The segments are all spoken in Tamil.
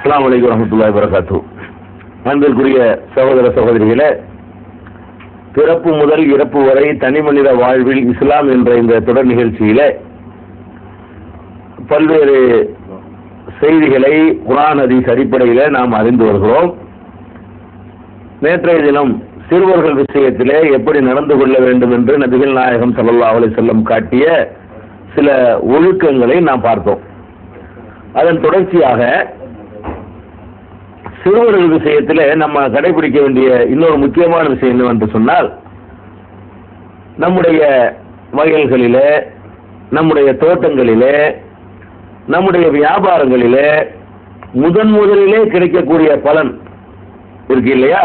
அஸ்ஸலாமு அலைக்கும் வரஹ்மத்துல்லாஹி வபரகாத்துஹு. அன்பிற்குரிய சகோதர சகோதரிகளே, பிறப்பு முதல் இறப்பு வரை தனி மனித வாழ்வில் இஸ்லாம் என்ற இந்த தொடர் நிகழ்ச்சியிலே பல்வேறு செய்திகளை குர்ஆன் ஹதீஸ் அடிப்படையில் நாம் அறிந்து வருகிறோம். நேற்றைய தினம் சிறுவர்கள் விஷயத்திலே எப்படி நடந்து கொள்ள வேண்டும் என்று நபிகள் நாயகம் ஸல்லல்லாஹு அலைஹி வஸல்லம் காட்டிய சில ஒழுக்கங்களை நாம் பார்த்தோம். அதன் தொடர்ச்சியாக சிறுவர்கள் விஷயத்தில் நம்ம கடைபிடிக்க வேண்டிய இன்னொரு முக்கியமான விஷயம் என்னவென்று சொன்னால், நம்முடைய வயல்களிலே, நம்முடைய தோட்டங்களிலே, நம்முடைய வியாபாரங்களிலே முதலிலே கிடைக்கக்கூடிய பலன் இருக்கு இல்லையா?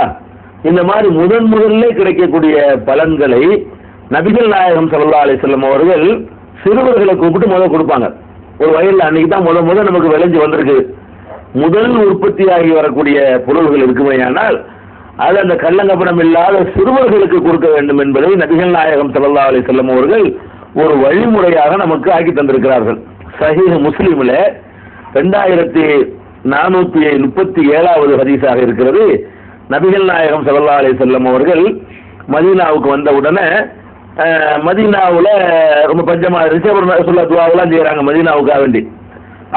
இந்த மாதிரி முதலிலே கிடைக்கக்கூடிய பலன்களை நபிகள் நாயகம் ஸல்லல்லாஹு அலைஹி வஸல்லம் அவர்கள் சிறுவர்களை கூப்பிட்டு கொடுப்பாங்க. ஒரு வயல்ல அன்னைக்கு தான் நமக்கு விளைஞ்சு வந்திருக்கு, முதல் உற்பத்தியாகி வரக்கூடிய பொருள்கள் இருக்குமையானால் அது அந்த கள்ளங்கப்படம் இல்லாத சிறுவர்களுக்கு கொடுக்க வேண்டும் என்பதை நபிகள் நாயகம் ஸல்லல்லாஹு அலைஹி வஸல்லம் அவர்கள் ஒரு வழிமுறையாக நமக்கு ஆக்கி தந்திருக்கிறார்கள். சஹீஹ் முஸ்லிம்ல 2437வது ஹதீஸாக இருக்கிறது. நபிகள் நாயகம் ஸல்லல்லாஹு அலைஹி வஸல்லம் அவர்கள் மதீனாவுக்கு வந்த உடனே மதீனாவுல ரொம்ப பஞ்சமா இருந்துச்சு. துஆவெல்லாம் செய்யறாங்க மதீனாவுக்காக வேண்டி.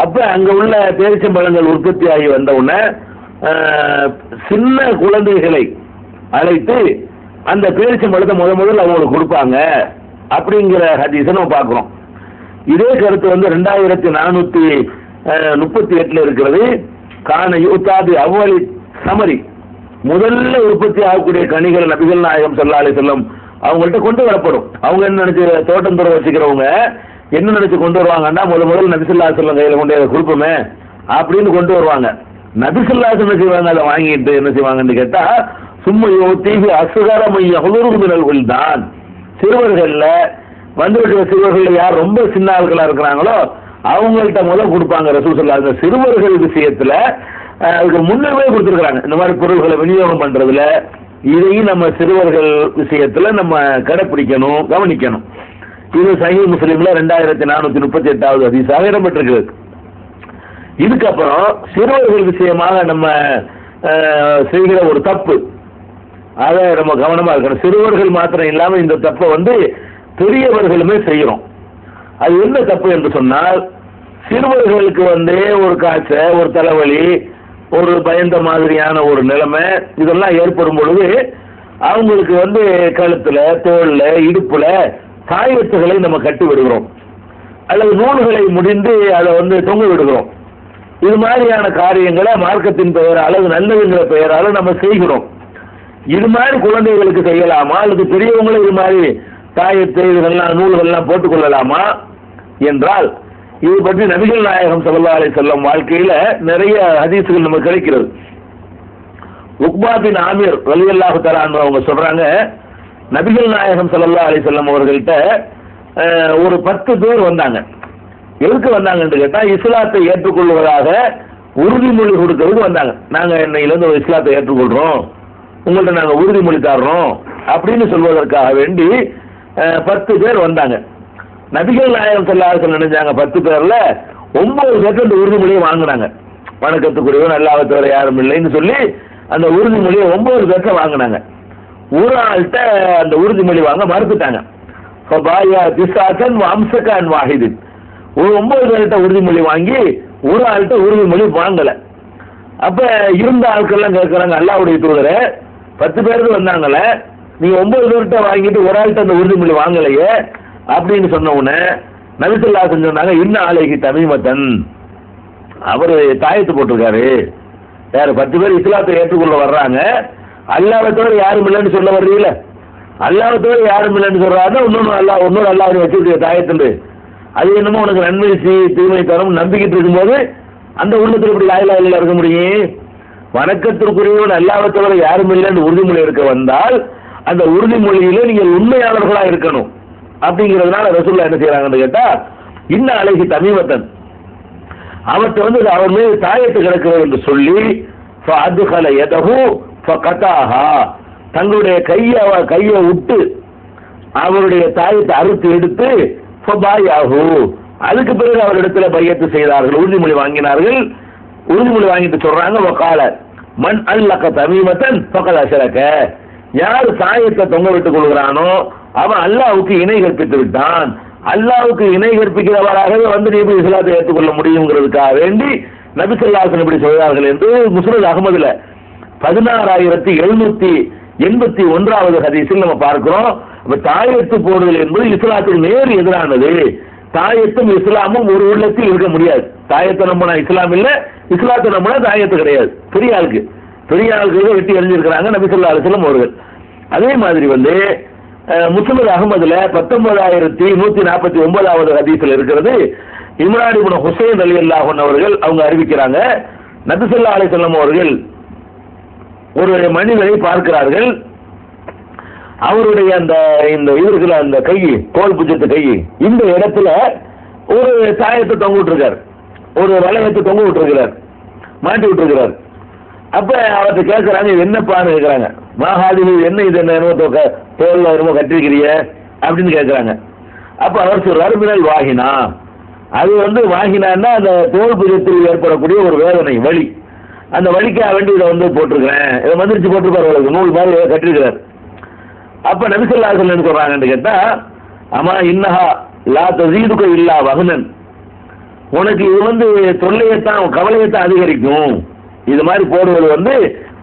அப்ப அங்க உள்ள பேரிச்சம்பழங்கள் உற்பத்தி ஆகி வந்த உடனே சின்ன குழந்தைகளை அழைத்து அந்த பேரிச்சம்பழத்தை முதல்ல அவங்களுக்கு கொடுப்பாங்க அப்படிங்கிற ஹதீஸை நம்ம பார்க்கிறோம். இதே கருத்து 2438 இருக்கிறது. கான யூத்தாது அவ்வளி சமரி, முதல்ல உற்பத்தி ஆகக்கூடிய கனிகள் நபிகள் நாயகம் ஸல்லல்லாஹு அலைஹி வஸல்லம் அவங்கள்ட்ட கொண்டு வரப்படும். அவங்க என்ன நினைச்சு தோட்டம் துறை வச்சுக்கிறவங்க என்ன நினைச்சு கொண்டு வருவாங்கன்னா, முதல்ல நபி ஸல்லல்லாஹு அலைஹி வஸல்லம் கையில கொண்டு கொடுப்போமே அப்படின்னு கொண்டு வருவாங்க. நபி ஸல்லல்லாஹு அலைஹி வஸல்லம் செய்வாங்க, அதை வாங்கிட்டு என்ன செய்வாங்கன்னு கேட்டா, சும்மா யோத்தீஹி அஸ்கரமைய ஹுதுரு மினல் வில்தான், சிறுவர்கள்ல வந்துவிட்ட சிறுவர்கள் யார் ரொம்ப சின்ன ஆட்களா இருக்கிறாங்களோ அவங்கள்ட்ட கொடுப்பாங்க. ரசூல் ஸல்லல்லாஹு அலைஹி வஸல்லம் சிறுவர்கள் விஷயத்துல அதுக்கு முன்னவே கொடுத்துருக்காங்க. இந்த மாதிரி பொருள்களை விநியோகம் பண்றதுல இதையும் நம்ம சிறுவர்கள் விஷயத்துல நம்ம கடைபிடிக்கணும், கவனிக்கணும். இது சஹீஹ் முஸ்லிம்ல 2438வது ஹதீஸாக இடம்பெற்றிருக்கிறது. இதுக்கப்புறம் சிறுவர்கள் விஷயமாக நம்ம செய்கிற ஒரு தப்பு, அதை நம்ம கவனமா இருக்கணும். சிறுவர்கள் மாத்திரம் இல்லாம இந்த தப்பை பெரியவர்களுமே செய்யறோம். அது என்ன தப்பு என்று சொன்னால், சிறுவர்களுக்கு ஒரு காய்ச்சல், ஒரு தலைவலி, ஒரு பயந்த மாதிரியான ஒரு நிலைமை இதெல்லாம் ஏற்படும் பொழுது அவங்களுக்கு கழுத்துல, தோல்ல, இடுப்புல காயத்துகளை நம்ம கட்டி விடுகிறோம், அல்லது நூல்களை முடிந்து அதை தொங்க விடுகிறோம். இது மாதிரியான காரியங்களை மார்க்கத்தின் பெயரால் அல்லது நல்லதுங்கிற பெயரால நம்ம செய்கிறோம். இது மாதிரி குழந்தைகளுக்கு செய்யலாமா, அல்லது பெரியவங்களும் இது மாதிரி காயத்தை இதெல்லாம் நூல்கள்லாம் போட்டுக் கொள்ளலாமா என்றால், இது பற்றி நபிகள் நாயகம் ஸல்லல்லாஹு அலைஹி வஸல்லம் வாழ்க்கையில நிறைய ஹதீஸ்கள் நமக்கு கிடைக்கிறது. உக்பா பின் ஆமிர் ரலியல்லாஹு தஆலா அன்ஹு அவங்க சொல்றாங்க, நபிகள் நாயகம் ஸல்லல்லாஹு அலைஹி வஸல்லம் அவர்கள்ட்ட ஒரு 10 பேர் வந்தாங்க. எதுக்கு வந்தாங்கன்னு கேட்டா, இஸ்லாத்தை ஏற்றுக்கொள்வதாக உறுதிமொழி கொடுக்கறதுக்கு வந்தாங்க. நாங்க இன்னையிலிருந்து ஒரு இஸ்லாத்தை ஏற்றுக்கொள்றோம், உங்கள்ட்ட நாங்க உறுதிமொழி தர்றோம் அப்படின்னு சொல்வதற்காக வேண்டி 10 பேர் வந்தாங்க. நபிகள் நாயகம் ஸல்லல்லாஹு அலைஹி வஸல்லம் நினைச்சாங்க 10 பேர்ல 9 பேர் அந்த உறுதிமொழியை வாங்கினாங்க. வணக்கத்துக்குரியவன் அல்லாஹ்வை தவிர யாரும் இல்லைன்னு சொல்லி அந்த உறுதிமொழியை 9 பேர்ட்ட வாங்கினாங்க. ஒரு ஆள்கிட்ட அந்த உறுதிமொழி வாங்க மறுத்துட்டாங்க. ஒரு 9 பேர்கிட்ட உறுதிமொழி வாங்கி ஒரு ஆள்கிட்ட உறுதிமொழி வாங்கல. அப்ப இருந்த ஆட்கள்லாம் கேட்கறாங்க, அல்லாஹ்வுடைய தூதரே 10 பேருக்கு வந்தாங்கல்ல, நீங்க 9 பேர்கிட்ட வாங்கிட்டு ஒரு ஆள்கிட்ட அந்த உறுதிமொழி வாங்கலையே அப்படின்னு சொன்ன உடனே நபி ஸல்லல்லாஹு அலைஹி வஸல்லம் சொன்னாங்க, இன்ன ஆலைஹி தமீமத்தன், அவரு தாயத்து போட்டிருக்காரு. வேற 10 பேர் இஸ்லாத்தை ஏற்றுக்கொள்ள வர்றாங்க, அல்லாஹ்வை தவிர யாரும் இல்லைன்னு சொல்ல வர்றீங்கள, அல்லாஹ்வை தவிர யாரும் இல்லைன்னு சொல்றாங்க, இன்னொரு அல்லாஹ் வச்சிருக்க தாயத்துண்டு, அது என்னமோ உனக்கு நன்மை தீமை தரும் நம்பிக்கிட்டு இருக்கும்போது அந்த உள்ளத்தில் இப்படி லா இலாஹா இல்லல்லாஹ் இருக்க முடியும்? வணக்கத்திற்குரியவன் அல்லாஹ்வை தவிர யாரும் இல்லைன்னு உறுதிமொழி எடுக்க வந்தால் அந்த உறுதிமொழியில நீங்கள் உண்மையாளர்களா இருக்கணும். அப்படிங்கிறதுனால ரசூலுல்லாஹ் என்ன செய்யறாங்கன்னு கேட்டா, இன்ன அலைஹி தமீமத்தன், அவர்கிட்ட அவர் மீது தாயத்து கிடக்கிறது என்று சொல்லி ஃபஅத்கல யதஹு ஃபகதாஹா, தங்களுடைய கையை விட்டு அவருடைய தாயத்தை அறுத்து எடுத்து ஃபபாயாஹு, அதுக்கு பிறகு அவரிடத்துல பையத்து செய்தார்கள், உறுதிமொழி வாங்கினார்கள். உறுதிமொழி வாங்கிட்டு சொல்றாங்க, வகால மன் அல்லக தமீமத்தன் ஃபகத் அஷ்ரக, யார் தாயத்தை தொங்க விட்டுக் கொள்கிறானோ அவன் அல்லாஹ்வுக்கு இணை கற்பித்து விட்டான். அல்லாஹ்வுக்கு இணை கற்பிக்கிறவராகவே வந்து நீ எப்படி இஸ்லாத்தை ஏற்றுக்கொள்ள முடியுங்கிறதுக்காக வேண்டி நபி ஸல்லல்லாஹு அலைஹி வஸல்லம் இப்படி சொல்கிறார்கள் என்று முஸ்னத் அஹ்மதுல 16781வது ஹதீஸில் நம்ம பார்க்கிறோம். அப்ப தாயத்து போடுதல் என்பது இஸ்லாத்துக்கு நேர் எதிரானது. தாயத்தும் இஸ்லாமும் ஒரு உள்ளத்தில் இருக்க முடியாது. தாயத்தை நம்பினா இஸ்லாம் இல்ல, இஸ்லாத்தை நம்பினா தாயத்து கிடையாது. பெரிய ஆளுக்கு வெட்டி எறிஞ்சிருக்கிறாங்க நபி ஸல்லல்லாஹு அலைஹி வஸல்லம் அவர்கள். அதே மாதிரி வந்து முஸ்னத் அஹ்மதுல 19149வது ஹதீஸில் இருக்கிறது. இம்ரான் இப்னு ஹுசைன் ரலியல்லாஹு அன்ஹு அவர்கள் அவங்க அறிவிக்கிறாங்க, நபி ஸல்லல்லாஹு அலைஹி வஸல்லம் அவர்கள் ஒரு மனிதரை பார்க்கிறார்கள். அவருடைய அந்த இந்த இருக்கிற அந்த கை, தோல் புஜத்து கை, இந்த இடத்துல ஒரு தாயத்தை தொங்க விட்டுருக்கார், ஒரு வளையத்தை தொங்க விட்டுருக்கிறார், மாட்டி விட்டுருக்கிறார். அப்ப அவர்கிட்ட கேட்கிறாங்க, இது என்னப்பான்னு கேட்கிறாங்க. மாஹாதி, என்ன இது, என்ன தோல்ல என்னமோ கட்டிருக்கிறிய அப்படின்னு கேட்கிறாங்க. அப்ப அவர் சொல்றாரு, மினல் வாகினா, அது வந்து வாகினான்னா அந்த தோல் புஜத்தில் ஏற்படக்கூடிய ஒரு வேதனை, வலி. அந்த வலிக்காக வேண்டி இதை வந்து போட்டிருக்கிறேன், இதை மந்திரிச்சு போட்டிருப்பாரு, நூல் மாதிரி கட்டிருக்கிறார். அப்ப நபி ஸல்லல்லாஹு அலைஹி வஸல்லம் என்ன சொல்றாங்கன்னு கேட்டா, அம்மா இன்னஹா லா தஸீதுக இல்லா வஹனன், உனக்கு இது வந்து தொல்லையத்தான், கவலையத்தான் அதிகரிக்கும். இது மாதிரி போடுவது வந்து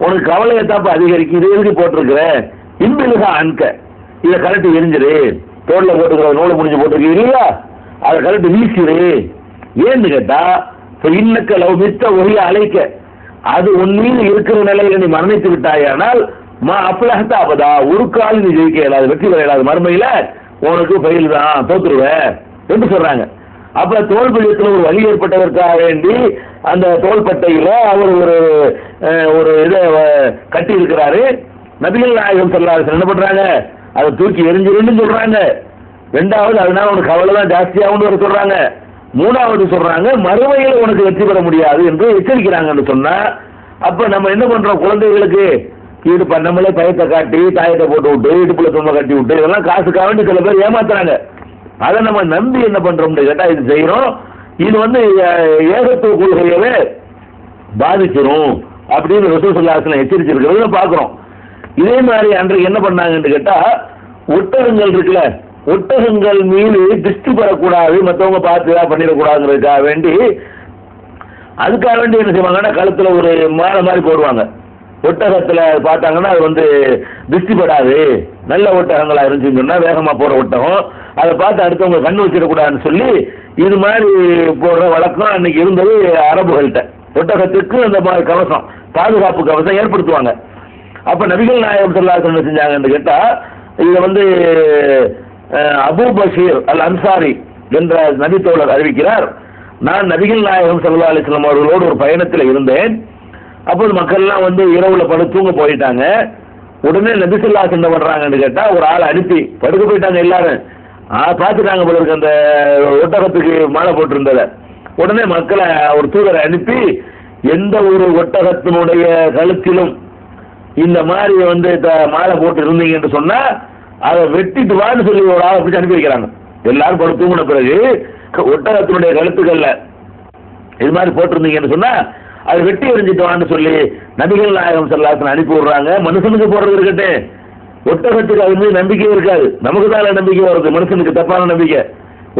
உனக்கு கவலையத்தான் அதிகரிக்கும். இது எதுக்கு போட்டிருக்கிற, இன்பிலுகா அன்க, இதை கரெக்ட் எரிஞ்சிரு, தோல்ல போட்டுக்கிற நூலை முடிஞ்சு போட்டிருக்க இல்லையா, அதை கரெக்ட் வீசிடு. ஏன்னு கேட்டா, இன்னக்க லவ் மித்த ஒழிய அழைக்க, அது உன் மீது இருக்கிற நிலையில நீ மரணித்து விட்டாயானால் மா அப்லஹத அபதா, ஒரு கால் நீ ஜெயிக்க இயலாது, வெற்றி பெற இயலாது, மறுமையில உனக்கு ஃபெயில் தான், தோத்துருவ என்று சொல்றாங்க. அப்ப தோள்பட்டையில் ஒரு வலி ஏற்பட்டதற்காக வேண்டி அந்த தோள்பட்டையில அவர் ஒரு இதை கட்டி இருக்கிறாரு. நபிகள் நாயகம் ஸல்லல்லாஹு அலைஹி வஸல்லம் என்ன பண்றாங்க, அதை தூக்கி எரிஞ்சிருன்னு சொல்றாங்க. ரெண்டாவது, அதனால உனக்கு கவலை தான் ஜாஸ்தியாகும் சொல்றாங்க. மூணாவது சொல்றாங்க, மறுமையில உனக்கு வெற்றி பெற முடியாது என்று எச்சரிக்கிறாங்கன்னு சொன்னா, அப்ப நம்ம என்ன பண்றோம், குழந்தைகளுக்கு இது நம்மளே பயத்தை காட்டி தாயத்தை போட்டு விட்டு இடுப்புல தும்ப கட்டி விட்டு இதெல்லாம் காசுக்காக வேண்டி சில பேர் ஏமாத்துறாங்க. அதை நம்ம நம்பி என்ன பண்றோம்னு கேட்டா இது செய்யறோம். இது வந்து ஏகத்துவ கொள்கையவே பாதிச்சிடும் அப்படின்னு ரசூல் ஸல்லல்லாஹு அலைஹி வஸல்லம் எச்சரிச்சிருக்கிறத பாக்குறோம். இதே மாதிரி அன்றைக்கு என்ன பண்ணாங்கன்னு கேட்டா, ஒட்டகங்கள் இருக்குல்ல, ஒட்டகங்கள் மீது திருஷ்டி பெறக்கூடாது, மற்றவங்க பார்த்து பண்ணிடக்கூடாதுங்கிறதுக்காக வேண்டி அதுக்காக வேண்டி என்ன செய்வாங்கன்னா, கழுத்துல ஒரு மாலை மாதிரி போடுவாங்க. ஒட்டகத்துல பார்த்தாங்கன்னா அது வந்து திருஷ்டி படாது, நல்ல ஒட்டகங்களா இருந்துச்சுன்னு சொன்னா வேகமா போற ஒட்டகம், அதை பார்த்து அடுத்தவங்க கண்ணு வச்சிடக்கூடாதுன்னு சொல்லி இது மாதிரி போடுற வழக்கம் அன்னைக்கு இருந்தது அரபுகள்கிட்ட. ஒட்டகத்துக்கு அந்த மாதிரி கவசம், பாதுகாப்பு கவசம் ஏற்படுத்துவாங்க. அப்ப நபிகள் நாயகம் ஸல்லல்லாஹு அலைஹி வஸல்லம் செஞ்சாங்கன்னு கேட்டா, இதை வந்து அபூ பஷீர் அல் அன்சாரி என்ற நபித்தோழர் அறிவிக்கிறார், நான் நபிகள் நாயகம் ஸல்லல்லாஹு அலைஹி வஸல்லம் அவர்களோடு ஒரு பயணத்தில் இருந்தேன். அப்போது மக்கள்லாம் வந்து இரவுல படுத்து தூங்க போயிட்டாங்க. உடனே நபி ஸல்லல்லாஹு அலைஹி வஸல்லம் என்ன பண்றாங்கன்னு கேட்டா, ஒரு ஆள் அனுப்பி படுக்க போயிட்டாங்க. எல்லாரும் பார்த்துட்டாங்க போல இருக்கு அந்த ஒட்டகத்துக்கு மாலை போட்டிருந்ததை. உடனே மக்களை ஒரு தூதரை அனுப்பி, எந்த ஒரு ஒட்டகத்தினுடைய கழுத்திலும் இந்த மாதிரி வந்து மாலை போட்டு இருந்தீங்க என்று சொன்னா அதை வெட்டிட்டு வான்னு சொல்லி ஒரு ஆளை பிடிச்சி அனுப்பி வைக்கிறாங்க. எல்லாரும் படுத்து தூங்கின பிறகு ஒட்டகத்தினுடைய கழுத்துக்கள்ல இது மாதிரி போட்டிருந்தீங்கன்னு சொன்னா அதை வெட்டி எறிஞ்சிட்டு வான்னு சொல்லி நபிகள் நாயகம் ஸல்லல்லாஹு அலைஹி வஸல்லம் அனுப்பி விடுறாங்க. மனுஷனுக்கு போடுறது இருக்கட்டே, ஒட்டகத்துக்கு அது மீது நம்பிக்கையே இருக்காது. நமக்கு தான் நம்பிக்கை வருது, மனுஷனுக்கு தப்பான நம்பிக்கை.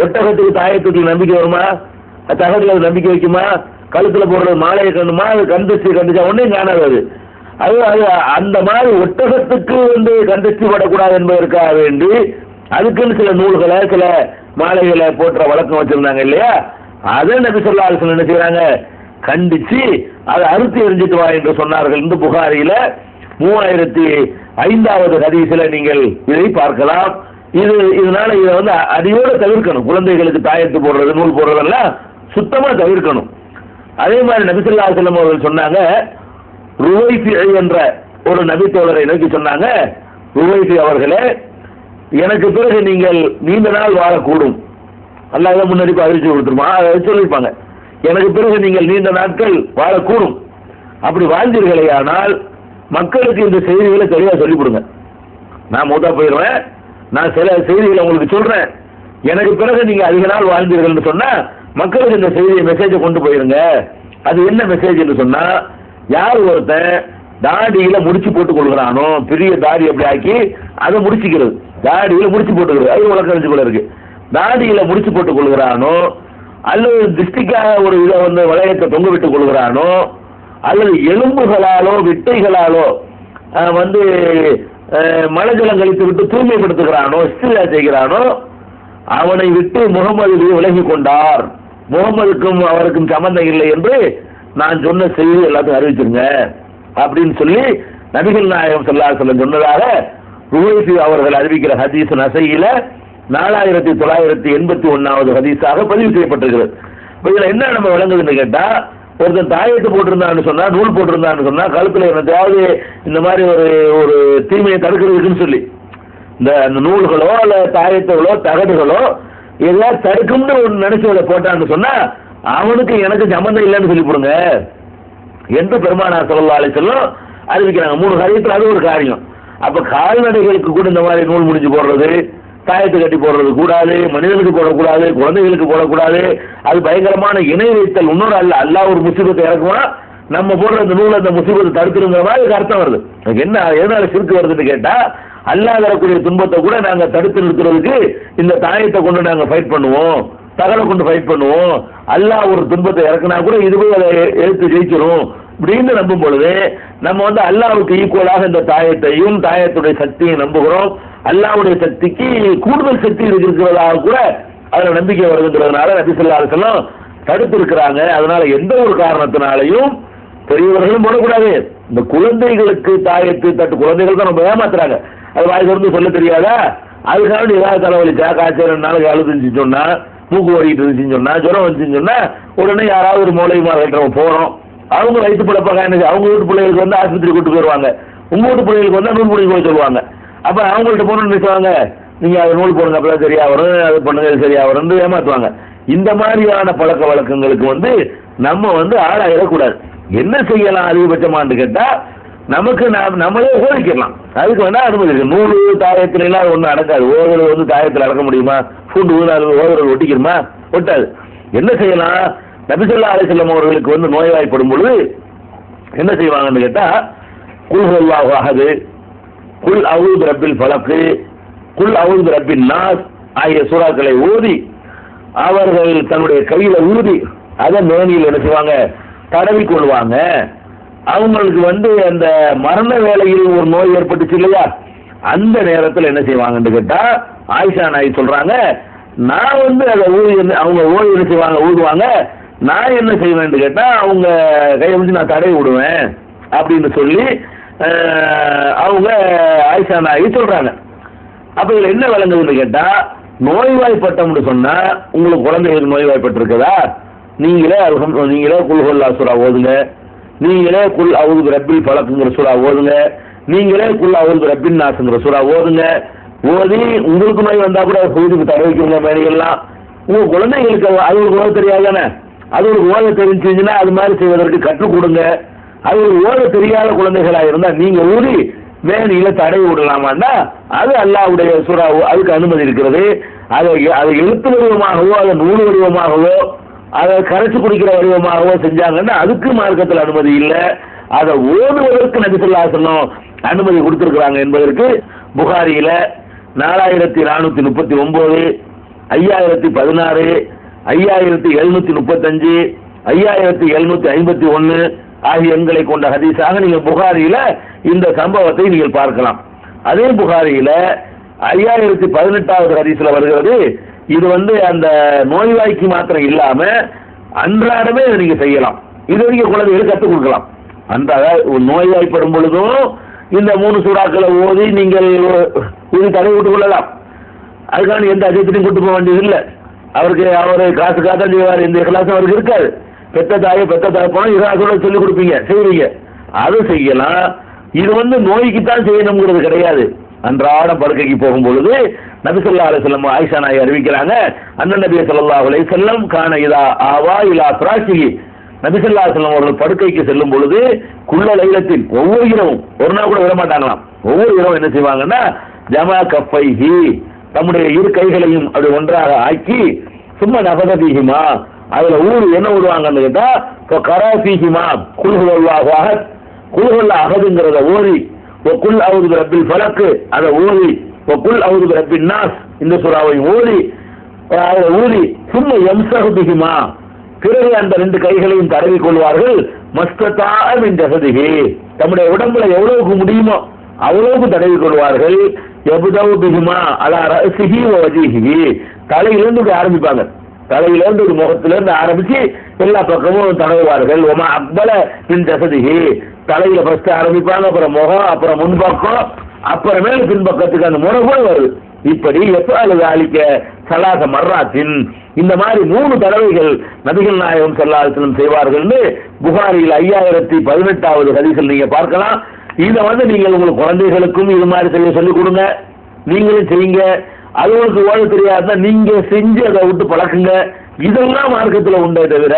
ஒட்டகத்துக்கு தாயத்துக்கு நம்பிக்கை வருமா, தகவல் அது நம்பிக்கை வைக்குமா, கழுத்துல போடுறது மாலையை கண்டுமா, அது கண்டுச்சா ஒன்றையும் காணாது. அது அந்த மாதிரி ஒட்டகத்துக்கு வந்து கண்டிச்சு படக்கூடாது என்பதற்காக வேண்டி அதுக்குன்னு சில நூல்களை சில மாலைகளை போன்ற வழக்கம் வச்சிருந்தாங்க இல்லையா, அதை நபி ஸல்லல்லாஹு அலைஹி வஸல்லம் என்ன செய்யறாங்க, கண்டிச்சு அதை அறுத்து எரிஞ்சிட்டு வா என்று சொன்னார்கள். இந்த புகாரியில 3005வது ஹதீஸில் நீங்கள் இதை பார்க்கலாம். இதனால இதை வந்து அடியோட தவிர்க்கணும். குழந்தைகளுக்கு தாயத்து போடுறது, நூல் போடுறதெல்லாம் சுத்தமா தவிர்க்கணும். அதே மாதிரி நபி ஸல்லல்லாஹு அலைஹி வஸல்லம் அவர்கள் சொன்னாங்க, ருவைஃபி என்ற ஒரு நபித்தோழரை நோக்கி சொன்னாங்க, ருவைஃபி அவர்களே, எனக்கு பிறகு நீங்கள் நீண்ட நாள் வாழக்கூடும். அல்லாஹ் முன்னறிப்பு அறிவிச்சு கொடுத்துருமா, அதை சொல்லியிருப்பாங்க. எனக்கு பிறகு நீங்கள் நீண்ட நாட்கள் வாழக்கூடும். அப்படி வாழ்ந்தீர்களே ஆனால் மக்களுக்கு இந்த செய்திகளை தெளிவாக சொல்லிவிடுங்க. நான் மூத்தா போயிடுவேன், நான் சில செய்திகளை உங்களுக்கு சொல்றேன். எனக்கு பிறகு நீங்க அதிக நாள் வாழ்ந்தீர்கள்னு சொன்னா மக்களுக்கு இந்த செய்தியை மெசேஜை கொண்டு போயிருங்க. அது என்ன மெசேஜ் என்று சொன்னா, யார் ஒருத்தன் தாடியில முடிச்சு போட்டுக் கொள்கிறானோ, பெரிய தாடி அப்படி ஆக்கி அதை முடிச்சுக்கிறது, தாடியில முடிச்சு போட்டுக்கிறது, அது உலகம் கூட இருக்கு. தாடியில முடிச்சு போட்டுக் கொள்கிறானோ, அல்லது திருஷ்டிக்காக ஒரு இதை வந்து வளையத்தை தொங்க விட்டுக் கொள்கிறானோ, அல்லது எலும்புகளாலோ விட்டைகளாலோ வந்து மலஜலம் கழித்து விட்டு தூய்மைப்படுத்துகிறானோ, இஸ்திரா செய்கிறானோ, அவனை விட்டு முகமது விலகி கொண்டார், முகமதுக்கும் அவருக்கும் சம்பந்தம் இல்லை என்று நான் சொன்ன செய்தி எல்லாத்தையும் அறிவிச்சிருங்க அப்படின்னு சொல்லி நபிகள் நாயகம் ஸல்லல்லாஹு அலைஹி வஸல்லம் சொன்னதாக ருவைசி அவர்கள் அறிவிக்கிற ஹதீஸ் நசையில 4981வது ஹதீஸாக பதிவு செய்யப்பட்டிருக்கிறது. இதுல என்ன நம்ம விளங்குதுன்னு கேட்டா, ஒருத்தன் தாயத்து போட்டிருந்தான்னு சொன்னா, நூல் போட்டிருந்தான்னு சொன்னா, கழுத்துல என்னத்தையாவது இந்த மாதிரி ஒரு தீமையை தடுக்கிறதுக்குன்னு சொல்லி இந்த நூல்களோ அல்ல தாயத்துகளோ தகடுகளோ எல்லாம் தடுக்கும்னு நினைச்சதை போட்டான்னு சொன்னா, அவனுக்கு எனக்கு சம்பந்தம் இல்லைன்னு சொல்லி போடுங்க என்று பெருமானார் ஸல்லல்லாஹு அலைஹி வஸல்லம் அறிவிக்கிறாங்க. 3 காரியத்தில் அது ஒரு காரியம். அப்ப கால்நடைகளுக்கு கூட இந்த மாதிரி நூல் முடிஞ்சு போடுறது, தாயத்து கட்டி போடுறது கூடாது, மனிதனுக்கு போடக்கூடாது, குழந்தைகளுக்கு போடக்கூடாது. அது பயங்கரமான இணை வைத்தல். இன்னொரு அல்லாஹ் ஒரு முசீபத்தை இறக்குவான், நம்ம போடுற அந்த நூல் அந்த முசீபத்தை தடுத்துருங்கிற மாதிரி அர்த்தம் வருது. என்ன எதனால சிறுக்கு வருதுன்னு கேட்டா, அல்லாஹ் வரக்கூடிய துன்பத்தை கூட நாங்க தடுத்து நிறுத்துறதுக்கு இந்த தாயத்தை கொண்டு நாங்க ஃபைட் பண்ணுவோம், தகவலை கொண்டு ஃபைட் பண்ணுவோம். அல்லாஹ் ஒரு துன்பத்தை இறக்குனா கூட இதுவே அதை எடுத்து ஜெயிச்சிரும் அப்படின்னு நம்பும் பொழுது நம்ம வந்து அல்லாஹ்வுக்கு ஈக்குவலாக இந்த தாயத்தையும் தாயத்துடைய சக்தியை நம்புகிறோம். அல்லாஹ்வுடைய சக்திக்கு கூடுதல் சக்தி இருக்கிறதாக கூட அதுல நம்பிக்கை வருதுங்கிறதுனால நபி ஸல்லல்லாஹு அலைஹி வஸல்லம் தடுத்து இருக்கிறாங்க. அதனால எந்த ஒரு காரணத்தினாலையும் பெரியவர்களும் போடக்கூடாது. இந்த குழந்தைகளுக்கு தாயத்து தட்டு, குழந்தைகள் தான் நம்ம ஏமாத்துறாங்க. அது வாய் திறந்து சொல்ல தெரியாதா, அதுக்காக ஏதாவது தலைவலிச்சா காய்ச்சல் 2 நாளைக்கு அழுதுன்னு சொன்னா, மூக்கு ஓடிட்டு இருந்துச்சுன்னு சொன்னா, ஜுரம் வந்துச்சுன்னு சொன்னா, உடனே யாராவது ஒரு மூளையுமா கட்டுறவங்க போறோம், அவங்க வயிற்று பிழைப்பாங்க. அவங்க வீட்டு பிள்ளைகளுக்கு வந்து ஆஸ்பத்திரி கூட்டு போயிடுவாங்க, உங்க வீட்டு பிள்ளைகளுக்கு வந்து நூல் முடிஞ்சு போய் சொல்லுவாங்க. அப்ப அவங்கள்ட்ட போகணும்னு நினைச்சுவாங்க, நீங்க அதை நூல் போடுங்க அப்பதான் சரியா வரும், அது பண்ணுங்க சரியா வரும் ஏமாத்துவாங்க. இந்த மாதிரியான பழக்க வழக்கங்களுக்கு வந்து நம்ம வந்து ஆளாயிடக்கூடாது. என்ன செய்யலாம் அதிகபட்சமானு கேட்டா, நமக்கு நம்மளே ஓடிக்கலாம். அதுக்கு வேணா அனுமதி இருக்கு. நூறு தாயத்துல எல்லாம் ஒன்றும் அடக்காது. ஓதுறது வந்து தாயத்தில் அடக்க முடியுமா? பூண்டு ஓதுறது ஒட்டிக்கிறோமா? ஒட்டாது. என்ன செய்யலாம்? நபி ஸல்லல்லாஹு அலைஹி வஸல்லம் அவர்களுக்கு வந்து நோய்வாய்ப்படும் பொழுது என்ன செய்வாங்கன்னு கேட்டா, குல் ஹுவல்லாஹு அஹது, குல் அஊது பிரப்பில் ஃபலக், குல் அஊது பிரப்பின் நாஸ் ஆகிய சூறாக்களை ஓதி அவர்கள் தன்னுடைய கையில ஊதி அதை மேனியில் என்ன செய்வாங்க, தடவி கொள்வாங்க. அவங்களுக்கு வந்து அந்த மரண வேளையில் ஒரு நோய் ஏற்பட்டுச்சு இல்லையா, அந்த நேரத்தில் என்ன செய்வாங்கன்னு கேட்டா, ஆயிஷா நாய் சொல்றாங்க, நான் வந்து அதை ஊதி அவங்க ஓய்வு என்ன செய்வாங்க, ஊதுவாங்க, நான் என்ன செய்வேன்னு கேட்டா அவங்க கையை வந்து நான் தடவி விடுவேன் அப்படின்னு சொல்லி அவங்க ஆயிஷா நாய் சொல்றாங்க. அப்ப இதுல என்ன விளங்குதுன்னு கேட்டா, நோய்வாய்ப்பட்டோம்னு சொன்னா உங்களுக்கு குழந்தைகளுக்கு நோய்வாய்ப்பட்டு இருக்குதா, நீங்களே குல் ஹுவல்லாஹு சூரா ஓதுங்க, நீங்களே குல் அஊது பிரப்பில் ஃபலக்ங்கிற சூரா ஓதுங்க, நீங்களே குல் அஊது பிரப்பின் நாஸ்ங்கிற சூரா ஓதுங்க. ஓதி உங்களுக்கு நோய் வந்தா கூட ஊதுக்கு தடவிக்குங்க மேடையெல்லாம். உங்க குழந்தைகளுக்கு அதுங்களுக்கு ஓத தெரியாதானே, அதுங்களுக்கு ஓத தெரிஞ்சுன்னா அது மாதிரி செய்வதற்கு கற்றுக் கொடுங்க. அது ஓத தெரியாத குழந்தைகளா இருந்தா நீங்க ஊதி மேனியில தடவி விடலாமான்னா அது அல்லாஹ்வுடைய சூரா, அதுக்கு அனுமதி இருக்கிறது. அதை எழுத்து வடிவமாகவோ அதை நூல் வடிவமாகவோ அதை கரைச்சு குடிக்கிற வடிவமாகவோ செஞ்சாங்கன்னா அதுக்கு மார்க்கத்தில் அனுமதி இல்லை. அதை ஓதுவதற்கு நபி ஸல்லல்லாஹு அலைஹி வஸல்லம் அனுமதி கொடுத்திருக்கிறாங்க என்பதற்கு புகாரியில 4439, 5016, 5735, 5751 ஆகிய எண்களை கொண்ட ஹதீஸாக நீங்கள் புகாரியில இந்த சம்பவத்தை நீங்கள் பார்க்கலாம். அதே புகாரியில 5018வது ஹதீஸ்ல வருகிறது. இது வந்து அந்த நோய்வாய்க்கு மாத்திரம் இல்லாம அன்றாடமே இதை நீங்க செய்யலாம். இது நீங்க குழந்தைகளுக்கு கற்றுக் கொடுக்கலாம். அன்றாட நோய்வாய்ப்படும் பொழுதும் இந்த 3 சூறாக்களை ஓதி நீங்கள் இது தடை விட்டுக் கொள்ளலாம். அதுக்கான எந்த அஜயத்திலையும் கொண்டு போக வேண்டியது இல்லை. அவரு காசு காத்தான் செய்வார், எந்த கிளாஸும் அவருக்கு இருக்காது. பெத்த தாயை போனா இராசோட சொல்லிக் கொடுப்பீங்க, செய்வீங்க, அது செய்யலாம். இது வந்து நோய்க்குத்தான் செய்யணுங்கிறது கிடையாது. அன்றாட படுக்கைக்கு போகும் பொழுது நபி ஸல்லல்லாஹு அலைஹி வஸல்லம் ஆயிஷா நாய் அறிவிக்கிறாங்க, அண்ணன் நபி ஸல்லல்லாஹு அலைஹி வஸல்லம் கான இதா ஆவா இலா ஃபிராஷிஹி, நபி ஸல்லல்லாஹு அலைஹி வஸல்லம் அவர்கள் படுக்கைக்கு செல்லும் பொழுது குல்ல லைலத்தின் ஒவ்வொரு இரவும், ஒரு நாள் கூட விட மாட்டாங்களாம், ஒவ்வொரு இரவும் என்ன செய்வாங்கன்னா ஜமா கஃபைஹி, தம்முடைய இரு கைகளையும் அப்படி ஒன்றாக ஆக்கி சும்மா நபதபிஹிமா, அதுல ஊரு என்ன விடுவாங்கன்னு கேட்டா கராசிஹிமா குல்ஹுவல்லாஹு அஹத், குல்ஹுவல்லா அஹதுங்கிறத ஓதி, குல் அவுது ரப்பில் ஃபலக் அதை ஓதி, குல் அவுது ரப்பின் நாஸ் இந்த சூறாவை ஓதி அதை ஊதி, சும்மா யம்சஹு பிஹிமா பிறகு அந்த ரெண்டு கைகளையும் தடவி கொள்வார்கள். மஸ்ததா மின் ஜஸதிஹி தம்முடைய உடம்புல எவ்வளவுக்கு முடியுமோ அவ்வளவுக்கு தடவி கொள்வார்கள். யப்தவு பிஹிமா அலா ரஅஸிஹி வ வஜ்ஹிஹி தலையிலிருந்து ஆரம்பிப்பாங்க, தலையிலிருந்து ஒரு முகத்திலிருந்து ஆரம்பிச்சு எல்லா பக்கமும் தடவுவார்கள். ஒமா அக்பல மின் ஜஸதிஹி தலையில ஃபர்ஸ்ட் ஆரம்பிப்பாங்க, அப்புறம் முகம், அப்புறம் முன்பக்கம், அப்புறமேல பின்பக்கத்துக்கு அந்த முறை கூட வருது. இப்படி எப்பாலு அளிக்க சலாச மர்ராத்தின் இந்த மாதிரி 3 தடவைகள் நபிகள் நாயகம் ஸல்லல்லாஹு அலைஹி வஸல்லம் செய்வார்கள்னு புகாரியில் 5018வது ஹதீஸில் நீங்க பார்க்கலாம். இதை நீங்கள் உங்கள் குழந்தைகளுக்கும் இது மாதிரி செய்ய சொல்லிக் கொடுங்க, நீங்களும் செய்யுங்க. அது உங்களுக்கு ஓட தெரியாதுன்னா நீங்க செஞ்சு அதை விட்டு பழக்குங்க. இதெல்லாம் மார்க்கத்தில் உண்டே தவிர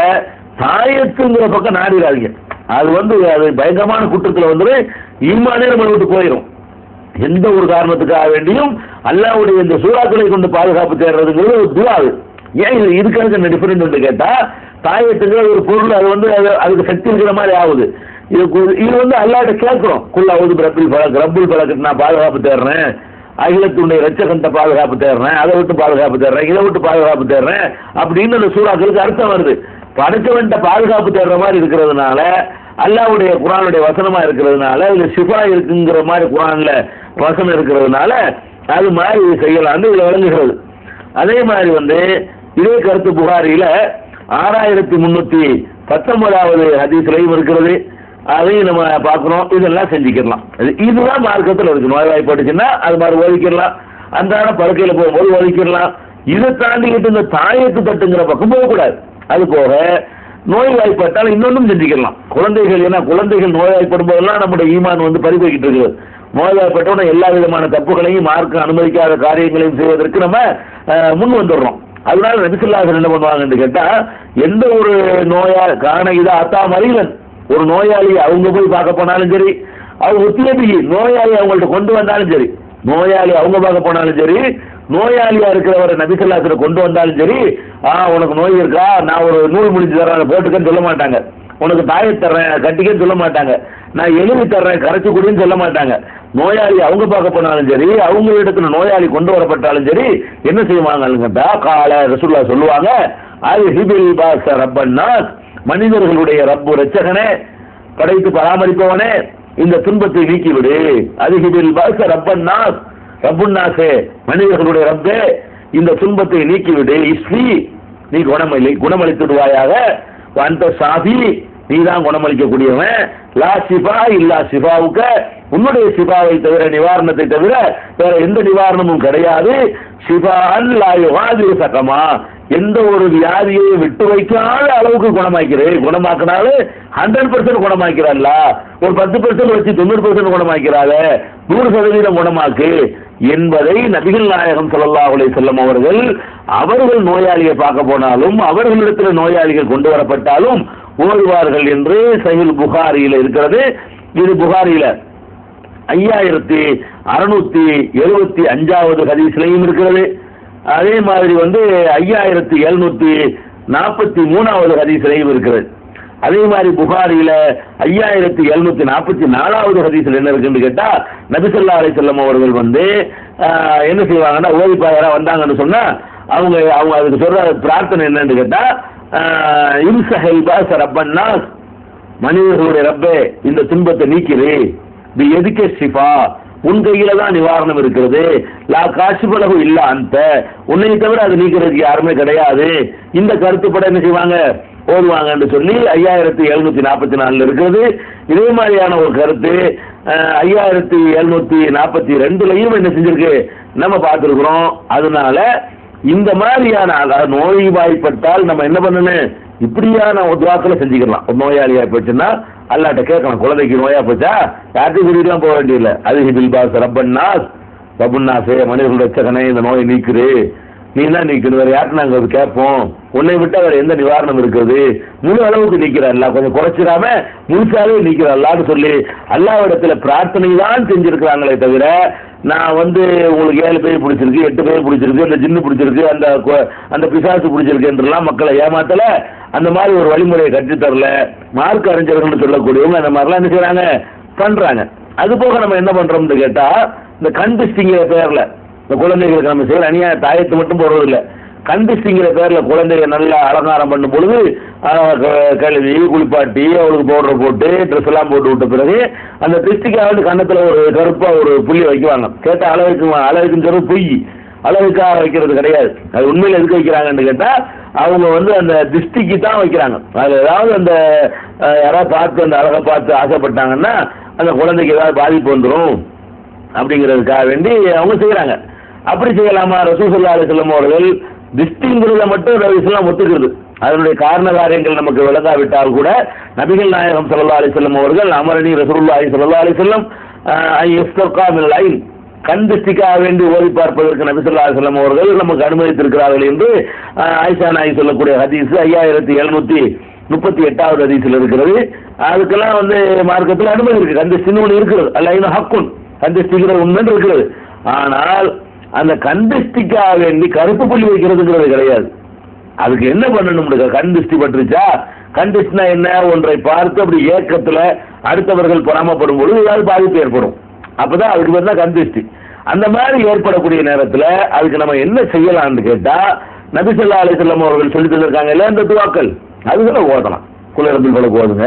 தாயத்துங்கிற பக்கம் நாடிடாதீங்க. அது அது பயங்கரமான குற்றத்தில் ஈமானே நம்ம விட்டு போயிடும். எந்த ஒரு காரணத்துக்காக வேண்டியும் அல்லாஹ்வுடைய இந்த சூறாக்களை கொண்டு பாதுகாப்பு தேடுறதுங்கிறது ஒரு துஆ. ஏன் இதுக்கு என்ன டிஃபரெண்ட் கேட்டா, தாயத்துங்கிற ஒரு பொருள் அது அதுக்கு சக்தி இருக்கிற மாதிரி ஆகுது. இது அல்லாஹ்ட்ட கேட்கிறோம், குல் அவுது ரப்பில் ஃபலக் ரப்புல் ஃபலக் நான் பாதுகாப்பு தேடுறேன், அகிலத்துடைய ரட்சகன்ட்ட பாதுகாப்பு தேடுறேன், அதை விட்டு பாதுகாப்பு தேடுறேன், இதை விட்டு பாதுகாப்பு தேடுறேன் அப்படின்னு அந்த சூறாக்களுக்கு அர்த்தம் வருது. படைச்சவன்ட்ட பாதுகாப்பு தேடுற மாதிரி இருக்கிறதுனால, அல்லாஹ்வுடைய குர்ஆனுடைய வசனமா இருக்கிறதுனால, இதுல ஷிஃபா இருக்குங்கிற மாதிரி குர்ஆன்ல வசனம் இருக்கிறதுனால அது மாதிரி இது செய்யலாம்னு இதுல விளங்குகிறது. அதே மாதிரி இதே கருத்து புகாரியில 6319வது ஹதீஸ்லயும் இருக்கிறது. அதையும் நம்ம பார்க்கிறோம். இதெல்லாம் செஞ்சுக்கலாம். இதுதான் மார்க்கத்தில் இருக்கு. நோய்வாய்ப்பட்டுச்சுன்னா அது மாதிரி ஒதுக்கிடலாம், அன்றாட படுக்கையில் போகும்போது ஒதுக்கிடலாம். இதை தாண்டிக்கிட்டு இந்த தாயத்து தட்டுங்கிற பக்கம் போகக்கூடாது. அது போக நோய்வாய்ப்பட்டால் இன்னொன்றும் செஞ்சுக்கலாம். குழந்தைகள், ஏன்னா குழந்தைகள் நோய்வாய்ப்படும் போதெல்லாம் நம்முடைய ஈமான் பறிபோய்கிட்டு இருக்குது. நோய்வாய்ப்பட்டோன்னா எல்லா விதமான தப்புகளையும் மார்க்க அனுமதிக்காத காரியங்களையும் செய்வதற்கு நம்ம முன் வந்துடுறோம். அதனால நபி ஸல்லல்லாஹு அலைஹி வஸல்லம் என்ன பண்ணுவாங்கன்னு கேட்டா, எந்த ஒரு நோயா காண இதா அத்தா மரீலன், ஒரு நோயாளி அவங்க போய் பார்க்க போனாலும் சரி, அவங்க ஒத்தியபி நோயாளி அவங்கள்ட்ட கொண்டு வந்தாலும் சரி, நோயாளி அவங்க பார்க்க போனாலும் சரி, நோயாளியா இருக்கிறவரை நபி ஸல்லல்லாஹு அலைஹி வஸல்லம் கொண்டு வந்தாலும் சரி, உனக்கு நோய் இருக்கா, நான் ஒரு நூல் முடிச்சு தர்றேன் போட்டுக்கன்னு சொல்ல மாட்டாங்க. உனக்கு தாயை தர்றேன் கட்டிக்கன்னு சொல்ல மாட்டாங்க. நான் எழுதி தர்றேன் கரைச்சி குடின்னு சொல்ல மாட்டாங்க. நோயாளி அவங்க பார்க்க போனாலும் சரி, அவங்க இடத்துல நோயாளி கொண்டு வரப்பட்டாலும் சரி, என்ன செய்வாங்கன்னு கால ரசூலுல்லாஹ் சொல்லுவாங்க, அது ஹிபில் பாஸ் ரப்பன்னாஸ் மனிதர்களுடைய ரப்பு ரட்சகனே, படைத்து பராமரிப்பவனே, இந்த துன்பத்தை நீக்கிவிடு. அது ஹிபில் பாஸ் ரப்பன்னாஸ் ரப்புன்னாசே மனிதர்களுடைய ரப்பே, இந்த துன்பத்தை நீக்கிவிடு. இஸ்வி நீ குணமளித்துடுவாயாக. அந்த சாபி நீதான் குணமளிக்கக்கூடியவன். லா சிபா இல்லா சிபாவுக்க உன்னுடைய சிபாவை தவிர, நிவாரணத்தை தவிர வேற எந்த நிவாரணமும் கிடையாது. சிபா அல்லா யுகாதிரு சகமா எந்த ஒரு வியாதியை விட்டு வைக்காத அளவுக்கு குணமாக்கிறேன். குணமாக்கினாலும் 100% குணமாக்கிறான்ல, ஒரு 10% வச்சு 90% குணமாக்கிறாத, 100% குணமாக்கு என்பதை நபிகள் நாயகம் ஸல்லல்லாஹு அலைஹி வஸல்லம் அவர்கள் நோயாளியை பார்க்க போனாலும், அவர்களிடத்தில் நோயாளிகள் கொண்டு வரப்பட்டாலும் ஓடுவார்கள் என்று சஹீஹ் புகாரியில இருக்கிறது. இது புகாரியில 5675வது ஹதீஸ்லயும் இருக்கிறது. அதே மாதிரி 5743வது ஹதீஸ்லயும் இருக்கிறது. அதே மாதிரி புகாரியில 5744வது ஹதீஸ்ல என்ன இருக்குன்னு கேட்டா, நபி ஸல்லல்லாஹு அலைஹி வஸல்லம் அவர்கள் என்ன செய்வாங்கன்னா, ஓய்வாளரா வந்தாங்கன்னு சொன்னா அவங்க அதுக்கு சொல்ற பிரார்த்தனை என்னன்னு கேட்டா, இம்சஹல் பாஸ் ரப்பன்னாஸ் மனிதர்களுடைய ரப்பே இந்த துன்பத்தை நீக்கிறே, பி எதுக்கே ஷிஃபா உன் கையில தான் நிவாரணம் இருக்கிறது. லா காஷிபலகு இல்ல அந்த உன்னை தவிர அது நீக்கிறதுக்கு யாருமே கிடையாது. இந்த கருத்துப்பட என்ன செய்வாங்க, ஓதுவாங்கன்னு சொல்லி 5744 இருக்கிறது. இதே மாதிரியான ஒரு கருத்து 5742லையும் என்ன செஞ்சிருக்கு நம்ம பார்த்துருக்கிறோம். அதனால இந்த மாதிரியான நோய்வாய்ப்பட்டால் நம்ம என்ன பண்ணணும், இப்படியான துஆக்களை செஞ்சுக்கலாம். ஒரு நோயாளியா போச்சுன்னா அல்லாஹ்ட்ட கேட்கணும், குழந்தைக்கு நோயா போச்சா யார்ட்டையும் கூட்டிட்டுலாம் போக வேண்டியதில்லை. அது ஹிபில் பாஸ் ரப்பன்னாஸ் ரப்புன்னாசே மனிதர்களுடைய ரட்சகனே இந்த நோயை நீக்குது, நீ தான் நீக்கணும், வேற யார்ட்டு நாங்கள் கேட்போம் உன்னை விட்டு அவர் எந்த நிவாரணம் இருக்குது, முழு அளவுக்கு நீக்கிறார், கொஞ்சம் குறைச்சிடாம முழுசாவே நீக்கிறார்லான்னு சொல்லி அல்லாஹ்விடத்துல பிரார்த்தனை தான் செஞ்சிருக்கிறாங்களே தவிர, நான் உங்களுக்கு 7 பேர் பிடிச்சிருக்கு, 8 பேர் பிடிச்சிருக்கு, அந்த ஜின்னு பிடிச்சிருக்கு, அந்த பிசாசு பிடிச்சிருக்கு என்றெல்லாம் மக்களை ஏமாத்தல. அந்த மாதிரி ஒரு வழிமுறையை கற்றுத்தரல. மார்க் அறிஞர்கள் சொல்லக்கூடியவங்க அந்த மாதிரிலாம் என்ன செய்யறாங்க, பண்றாங்க. அது போக நம்ம என்ன பண்றோம்னு கேட்டா, இந்த கண்டிஸ்டிங்கிற பேர்ல இந்த குழந்தைகளுக்கு நம்ம செய்யற அநியாய தாயத்து மட்டும் போடுறது இல்லை. கண்டிஸ்டிங்கிற பேர்ல குழந்தைய நல்லா அலங்காரம் பண்ணும் பொழுது கழுவி குளிப்பாட்டி அவளுக்கு பவுடர் போட்டு ட்ரெஸ் எல்லாம் போட்டு விட்ட பிறகு அந்த டிஸ்டிக்காக கன்னத்துல ஒரு கருப்பா ஒரு புள்ளி வைக்குவாங்க. கேட்டா அளவுக்குன்னு சொல்றது பொய், அளவுக்காக வைக்கிறது கிடையாது. அது உண்மையில எதுக்கு வைக்கிறாங்கன்னு கேட்டா, அவங்க அந்த டிஸ்டிக்கு தான் வைக்கிறாங்க. அது ஏதாவது அந்த யாராவது பார்த்து அந்த அழகை பார்த்து ஆசைப்பட்டாங்கன்னா அந்த குழந்தைக்கு ஏதாவது பாதிப்பு வந்துடும் அப்படிங்கிறதுக்காக வேண்டி அவங்க செய்யறாங்க. அப்படி செய்யலாமா? ரசூல் ஸல்லல்லாஹு அலைஹி வஸல்லம் அவர்கள் டிஸ்டிங்கிறத மட்டும் இஸ்லாம் ஒத்துக்கிறது. அதனுடைய காரண காரியங்கள் நமக்கு விளங்காவிட்டால் கூட நபிகள் நாயகம் ஸல்லல்லாஹு அலைஹி வஸல்லம் அவர்கள் அமரணி ரசூலுல்லாஹி ஸல்லல்லாஹு அலைஹி வஸல்லம் யஸ்தகா மினல் ஐன், கண் திருஷ்டிக்காக வேண்டி ஓதி பார்ப்பதற்கு நபி ஸல்லல்லாஹு அலைஹி வஸல்லம் அவர்கள் நமக்கு அனுமதித்திருக்கிறார்கள் என்று ஆயிஷா நாயகி சொல்லக்கூடிய ஹதீஸ் 5738வது ஹதீஸில் இருக்கிறது. அதுக்கெல்லாம் மார்க்கத்தில் அனுமதி இருக்கு. கண் திருஷ்டின்னு ஒன்று இருக்கிறது, அல்ல ஹக்குன், கண் திருஷ்டிங்கிற உண்மை இருக்கிறது. ஆனால் அந்த கண் திருஷ்டிக்காக வேண்டி கருப்பு புள்ளி வைக்கிறதுங்கிறது கிடையாது. அதுக்கு என்ன பண்ணணும்? கண் திருஷ்டி பட்டுருச்சா, கண் திருஷ்டினா என்ன, ஒன்றை பார்த்து அப்படி ஏக்கத்துல அடுத்தவர்கள் பொறாமப்படும் பொழுது ஏதாவது பாதிப்பு ஏற்படும். அப்பதான் அதுக்கு வந்து கண் திருஷ்டி. அந்த மாதிரி ஏற்படக்கூடிய நேரத்தில் அதுக்கு நம்ம என்ன செய்யலாம்னு கேட்டா, நபி ஸல்லல்லாஹு அலைஹி வஸல்லம் அவர்கள் சொல்லி தந்திருக்காங்க இல்ல, இந்த துவாக்கள் அதுகளை ஓதலாம். குல்ஹுல் பலக் ஓதுங்க,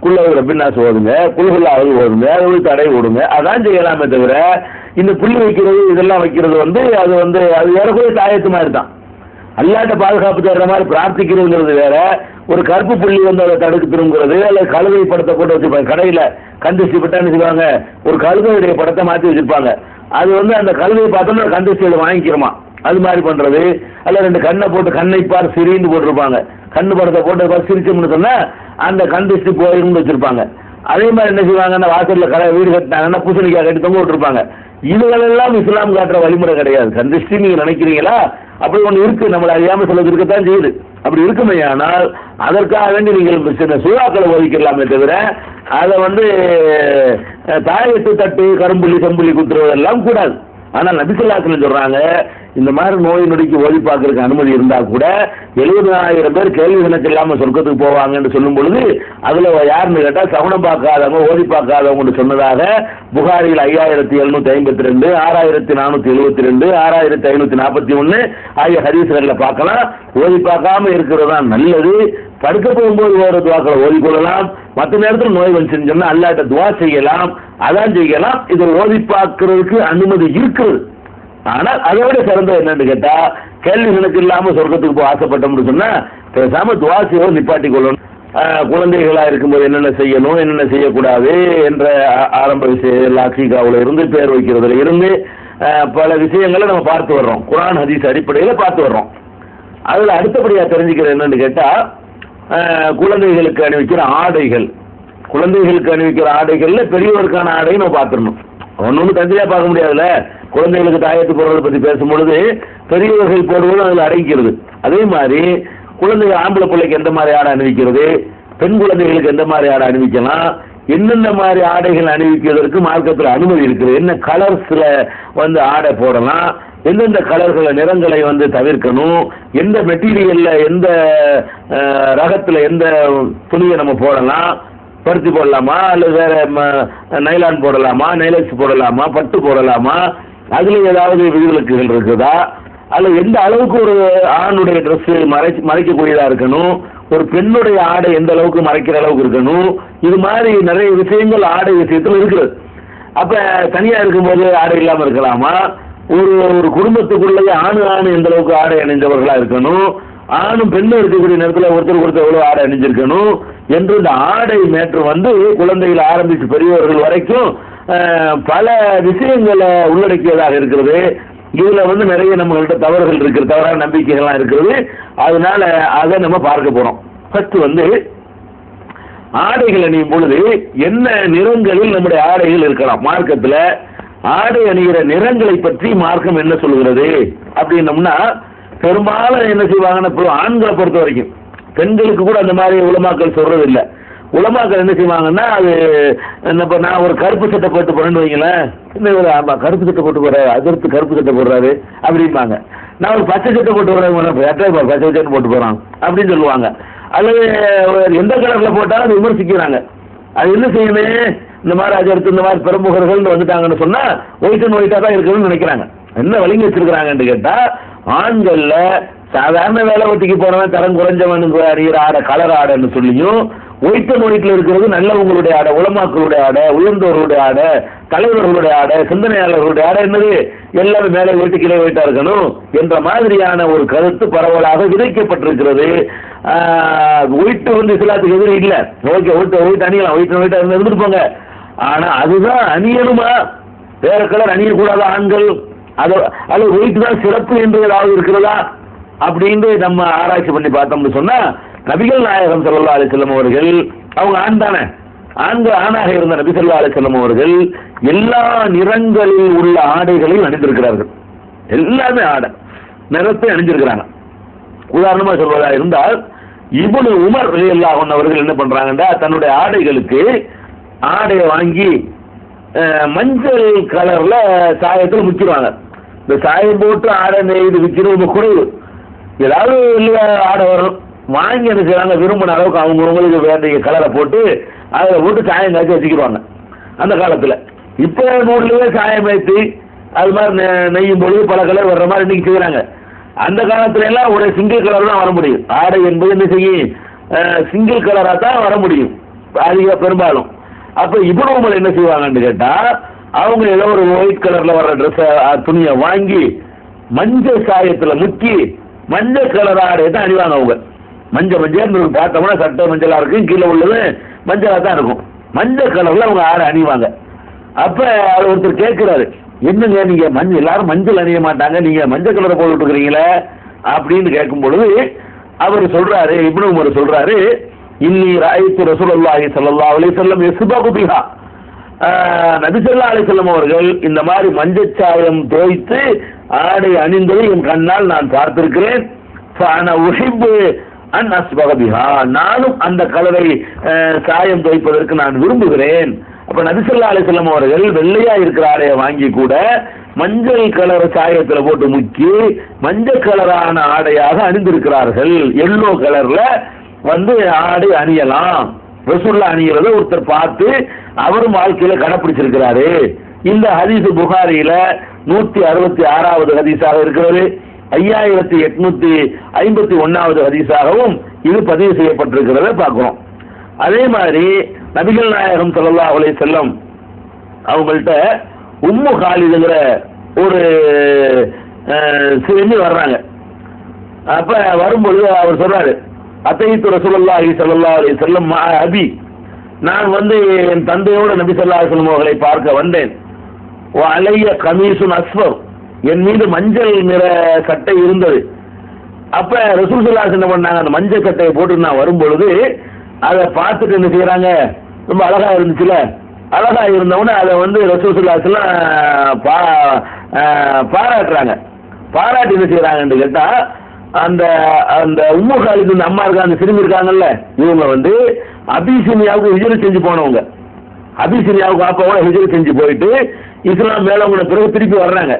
குல்ஹு ரப்பின்னாஸ் ஓதுங்க, குல்ஹுல்லாஹு ஓதுங்க, அது தடை ஓடுங்க, அதான் செய்யலாமே தவிர இந்த புள்ளி வைக்கிறது இதெல்லாம் வைக்கிறது அது ஏறக்குறைய தாயத்து மாதிரி தான். அல்லாட்ட பாதுகாப்பு தர்ற மாதிரி பிரார்த்திக்கிறதுங்கிறது வேற, ஒரு கருப்பு புள்ளி அதை தடுக்கு திரும்புறது, அல்லது கழுதை படத்தை போட்டு வச்சிருப்பாங்க. கடையில் கண்டிஸ்டி பட்டான்னு சொல்லுவாங்க, ஒரு கழுதையுடைய படத்தை மாற்றி வச்சிருப்பாங்க. அது அந்த கழுதையை பார்த்தோம்னா கண்டிஸ்டியில் வாங்கிக்கிறோமா, அது மாதிரி பண்றது. அல்ல 2 கண்ணை போட்டு கண்ணை பார் சிரின்னு போட்டிருப்பாங்க, கண்ணு படத்தை போட்டு சிரிச்சோம்னு சொன்னா அந்த கண்டிஸ்டி போயிருந்து வச்சிருப்பாங்க. அதே மாதிரி என்ன செய்வாங்கன்னா, வாசல்ல வீடு கட்டினாங்கன்னா பூசணிக்காய் கட்டி தொங்க விட்டுருப்பாங்க. இதுகளெல்லாம் இஸ்லாம் காட்டுற வழிமுறை கிடையாது. கண்டிஸ்டி நீங்க நினைக்கிறீங்களா, அப்படி ஒன்று இருக்கு, நம்மளை அறியாம சிலது இருக்கத்தான் செய்யுது. அப்படி இருக்குமே, ஆனால் அதற்காக வேண்டி நீங்கள் சில சூறாக்களை ஒதுக்கலாமே தவிர அதை தாயத்து தட்டு கரும்புள்ளி செம்புள்ளி குத்துறதெல்லாம் கூடாது. ஆனால் நபி ஸல்லல்லாஹு அலைஹி வஸல்லம் சொல்றாங்க, இந்த மாதிரி நோய் நொடிக்கு ஓதி பார்க்கறதுக்கு அனுமதி இருந்தா கூட 70,000 பேர் கேள்வி கணக்கு இல்லாம சொர்க்கத்துக்கு போவாங்கன்னு சொல்லும் பொழுது அதுல யாருன்னு கேட்டா சகுனம் பார்க்காதவங்க ஓதி பார்க்காதவங்க சொன்னதாக புகாரியில் 5752, 6472, 6541 ஆகிய ஹதீஸ்களில் பார்க்கலாம். ஓதி பார்க்காம இருக்கிறது தான் நல்லது. படுக்க போகும்போது வேறு துவாக்களை ஓதிக்கொள்ளலாம். மற்ற நேரத்தில் நோய் வந்துச்சுன்னு சொன்னா அல்லாஹ்ட்ட துவா செய்யலாம், அதான் செய்யலாம். இதை ஓதி பார்க்கறதுக்கு அனுமதி இருக்கிறது. ஆனால் அதை விட சிறந்தது என்னன்னு கேட்டா, கேள்வி கணக்கு இல்லாம சொர்க்கத்துக்கு போய் ஆசைப்பட்டோம்னு சொன்னா பேசாம துவா செய்ய நிப்பாட்டி கொள்ளணும். குழந்தைகளா இருக்கும்போது என்னென்ன செய்யணும் என்னென்ன செய்யக்கூடாது என்ற ஆரம்ப விஷயம் அக்கீகாவுல இருந்து பேர் வைக்கிறதுல இருந்து பல விஷயங்களை நம்ம பார்த்து வர்றோம். குர்ஆன் ஹதீஸ் அடிப்படையில் பார்த்து வர்றோம். அதுல அடுத்தபடியா தெரிஞ்சுக்கிறது என்னன்னு கேட்டா, குழந்தைகளுக்கு அணிவிக்கிற ஆடைகள், குழந்தைகளுக்கு அணிவிக்கிற ஆடைகள்ல பெரியவருக்கான ஆடையை நம்ம பார்த்துடணும். ஒன்று தனியா பார்க்க முடியாதுல்ல. குழந்தைகளுக்கு தாயத்து போடுறதை பற்றி பேசும்பொழுது பெரியவர்கள் போடுவது அதில் அடங்கிக்கிறது. அதே மாதிரி குழந்தைகள் ஆம்பளை பிள்ளைக்கு எந்த மாதிரி ஆடை அணிவிக்கிறது, பெண் குழந்தைகளுக்கு எந்த மாதிரி ஆடை அணிவிக்கலாம், என்னென்ன மாதிரி ஆடைகள் அணிவிக்கிறதுக்கு மார்க்கத்தில் அனுமதி இருக்குது, என்ன கலர்ஸ்ல ஆடை போடலாம், எந்தெந்த கலர்களை நிறங்களை தவிர்க்கணும், எந்த மெட்டீரியல்ல எந்த ரகத்துல எந்த துணியை நம்ம போடலாம், பருத்தி போடலாமா அல்லது வேற நைலான் போடலாமா, நைலக்ஸ் போடலாமா, பட்டு போடலாமா, அதுல ஏதாவது விதிவிலக்குகள் இருக்குதா, அல்ல எந்த அளவுக்கு ஒரு ஆணுடைய ட்ரெஸ் மறைக்கக்கூடியதா இருக்கணும், ஒரு பெண்ணுடைய ஆடை எந்த அளவுக்கு மறைக்கிற அளவுக்கு இருக்கணும், இது மாதிரி நிறைய விஷயங்கள் ஆடை விஷயத்தில் இருக்குது. அப்ப தனியா இருக்கும்போது ஆடை இல்லாம இருக்கலாமா, ஒரு குடும்பத்துக்குள்ளேயே ஆணு எந்த அளவுக்கு ஆடை அணிந்தவர்களா இருக்கணும், ஆணும் பெண்ணும் இருக்கக்கூடிய நேரத்தில் ஒருத்தர் எவ்வளவு ஆடை அணிஞ்சிருக்கணும் என்று இந்த ஆடை மேற்று குழந்தைகள் ஆரம்பித்து பெரியவர்கள் வரைக்கும் பல விஷயங்களை உள்ளடக்கியதாக இருக்கிறது. இதுல நிறைய நம்மகிட்ட தவறுகள் இருக்கிறது, தவறான நம்பிக்கைகள்லாம் இருக்கிறது. அதனால அதை நம்ம பார்க்க போறோம். ஃபர்ஸ்ட் ஆடைகள் அணியும் பொழுது என்ன நிறங்களில் நம்முடைய ஆடைகள் இருக்கலாம். மார்க்கத்துல ஆடை அணிகிற நிறங்களை பற்றி மார்க்கம் என்ன சொல்கிறது அப்படின்னம்னா, பெரும்பாலும் என்ன செய்வாங்கன்னா, இப்போ ஆண்களை பொறுத்த வரைக்கும் பெண்களுக்கு கூட அந்த மாதிரி உலமாக்கள் சொல்றது இல்லை. உலமாக்கள் என்ன செய்வாங்கன்னா, அது இப்போ நான் ஒரு கருப்பு சட்டை போட்டு போறேன்னு வைங்களேன், இன்னும் ஆமாம் கருப்பு சட்டை போட்டு போறாரு, அதிர்த்து கருப்பு சட்டை போடுறாரு அப்படிம்பாங்க. நான் ஒரு பச்சை சட்டை போட்டு போறேன், பச்சை சட்டை போட்டு போறான் அப்படின்னு சொல்லுவாங்க. அல்லது எந்த கலர்ல போட்டாலும் அதை விமர்சிக்கிறாங்க. அது என்ன செய்யணும், இந்த மாதிரி அதிர்த்து இந்த மாதிரி பிரமுகர்கள் வந்துட்டாங்கன்னு சொன்னா ஒயிட் அண்ட் ஒயிட்டா தான் இருக்குதுன்னு நினைக்கிறாங்க. என்ன வழங்கி வச்சிருக்கிறாங்கன்னு கேட்டா, ஆண்கள்ல சாதாரண வேலை வெட்டிக்கு போனவன் தரம் குறைஞ்சவன் அறிகிற ஆடை கலர் ஆடைன்னு சொல்லியும், ஒயிட் அண்ட் ஒயிட்ல இருக்கிறது நல்லவங்களுடைய ஆடை, உலமாக்களுடைய ஆடை, உயர்ந்தவர்களுடைய ஆடை, தலைவர்களுடைய ஆடை, சிந்தனையாளர்களுடைய ஆடை என்னது எல்லாரும் மேலே வெயிட்டு கீழே வெயிட்டா இருக்கணும் என்ற மாதிரியான ஒரு கருத்து பரவலாக விதைக்கப்பட்டிருக்கிறது. ஒயிட் இஸ்லாத்துக்கு எதிரி இல்லை. ஓகே, ஒயிட் அணியலாம், ஒயிட்டா இருந்துட்டு போங்க. ஆனா அதுதான் அணியணுமா, வேற கலர் அணியக்கூடாத ஆண்கள், அது ஒயிட் தான் சிறப்பு என்று ஏதாவது இருக்கிறதா அப்படின்னு நம்ம ஆராய்ச்சி பண்ணி பார்த்தோம்னு சொன்னா, நபிகள் நாயகம் ஸல்லல்லாஹு அலைஹி வஸல்லம் அவர்கள், அவங்க ஆண் தானே, ஆணாக இருந்த நபி ஸல்லல்லாஹு அலைஹி வஸல்லம் அவர்கள் எல்லா நிறங்களில் உள்ள ஆடைகளையும் அணிந்திருக்கிறார்கள். எல்லாமே ஆடை நிறத்தை அணிஞ்சிருக்கிறாங்க. உதாரணமா சொல்வதா இருந்தால், இப்னு உமர் ரலியல்லாஹு அன்ஹு அவர்கள் என்ன பண்றாங்கன்னா, தன்னுடைய ஆடைகளுக்கு ஆடையை வாங்கி மஞ்சள் கலர்ல சாயத்தில் முக்கிடுவாங்க. இந்த சாயம் போட்டு ஆடை நெய்து விற்கிறது ரொம்ப குறைவு. ஏதாவது ஆடை வரும், வாங்கி என்ன செய்வாங்க, விரும்பின அளவுக்கு அவங்களுக்கு வேண்டிய கலரை போட்டு அதில் போட்டு சாயம் காய்ச்சி வச்சுக்கிடுவாங்க அந்த காலத்தில். இப்போ நூறுலேயே சாயம் ஏற்றி அது மாதிரி நெய்யும் பொழுது பல கலர் வர்ற மாதிரி இன்னைக்கு செய்கிறாங்க. அந்த காலத்துல எல்லாம் ஒரு சிங்கிள் கலர் தான் வர முடியும். ஆடை என்பது என்ன செய்யும், சிங்கிள் கலராக தான் வர முடியும் அதிக பெரும்பாலும். அப்போ இப்னு உமர் என்ன செய்வாங்கன்னு கேட்டா, அவங்க ஏதோ ஒரு ஒயிட் கலர்ல வர்ற ட்ரெஸ் துணியை வாங்கி மஞ்சள் சாயத்துல முக்கி மஞ்சள் கலர் ஆடையை தான் அணிவாங்க. அவங்க மஞ்சள் பார்த்தோம்னா சட்டை மஞ்சளா இருக்கும், கீழே உள்ளது மஞ்சளா தான் இருக்கும். மஞ்சள் கலர்ல அவங்க ஆடை அணிவாங்க. அப்ப அவர் ஒருத்தர் கேட்கிறாரு, என்னங்க நீங்க மஞ்சள் எல்லாரும் மஞ்சள் அணிய மாட்டாங்க, நீங்க மஞ்சள் கலரை போட்டு இருக்கிறீங்களே அப்படின்னு கேட்கும் பொழுது அவர் சொல்றாரு, இப்னு உமர் சொல்றாரு, இன்னி ராயித்து ரசூலுல்லாஹி ஸல்லல்லாஹு அலைஹி வஸல்லம் யஸ்பகு பிஹா, நபி ஸல்லல்லாஹு அலைஹி வஸல்லம் அவர்கள் இந்த மாதிரி மஞ்சள் சாயம் தோய்த்து ஆடை அணிந்ததை என் கண்ணால் நான் பார்த்திருக்கிறேன். ஃபஅன உஹிப்பு அன் அஸ்பக பிஹா, நானும் அந்த கலரை சாயம் தோய்ப்பதற்கு நான் விரும்புகிறேன். அப்ப நபி ஸல்லல்லாஹு அலைஹி வஸல்லம் அவர்கள் வெள்ளையா இருக்கிற ஆடையை வாங்கி கூட மஞ்சள் கலர் சாயத்துல போட்டு முக்கி மஞ்சள் கலரான ஆடையாக அணிந்திருக்கிறார்கள். எல்லோ கலர்ல ஆடை அணியலாம், ரசூலுல்லாஹ் அணியறத ஒருத்தர் பார்த்து அவரும் வாழ்க்கையில கடைப்பிடிச்சிருக்கிறாரு. இந்த ஹதீஸ் புகாரியில 166வது ஹதீஸாக இருக்கிறது. 5851வது ஹதீஸாகவும் இது பதிவு செய்யப்பட்டிருக்கிறத பார்க்கிறோம். அதே மாதிரி நபிகள் நாயகம் ஸல்லல்லாஹு அலைஹி வஸல்லம் அவங்கள்ட்ட உம்மு காலிதுங்கிற ஒரு சிறுமி வர்றாங்க. அப்ப வரும்பொழுது அவர் சொல்றாரு, அத்தைத்து ரசூலுல்லாஹி ஸல்லல்லாஹு அலைஹி வஸல்லம் மா அபி, நான் என் தந்தையோட நபி ஸல்லல்லாஹு அலைஹி வஸல்லம் அவர்களை பார்க்க வந்தேன். அலைய கமீசுன் அஸ்வர், என் மீது மஞ்சள் நிற சட்டை இருந்தது. அப்ப ரசூல் ஸல்லல்லாஹு அலைஹி வஸல்லம் என்ன பண்ணாங்க, அந்த மஞ்சள் சட்டையை போட்டு நான் வரும்பொழுது அதை பார்த்துட்டு என்ன செய்யறாங்க, ரொம்ப அழகா இருந்துச்சுல, அழகா இருந்தவொடனே அதை ரசூல் ஸல்லல்லாஹு அலைஹி வஸல்லம் பாராட்டுறாங்க. பாராட்டி என்ன செய்யறாங்கன்னு கேட்டா, அந்த அந்த உம்மு காலிது இந்த அம்மா இருக்காங்க, அந்த சிறுமி இருக்காங்கல்ல, இவங்க அபிசீனியாவுக்கு ஹிஜ்ரத் செஞ்சு போனவங்க. அபிசீனியாவுக்கு அப்பாவோட ஹிஜ்ரத் செஞ்சு போயிட்டு இஸ்லாம் மேலவங்க பிறகு திருப்பி வர்றாங்க.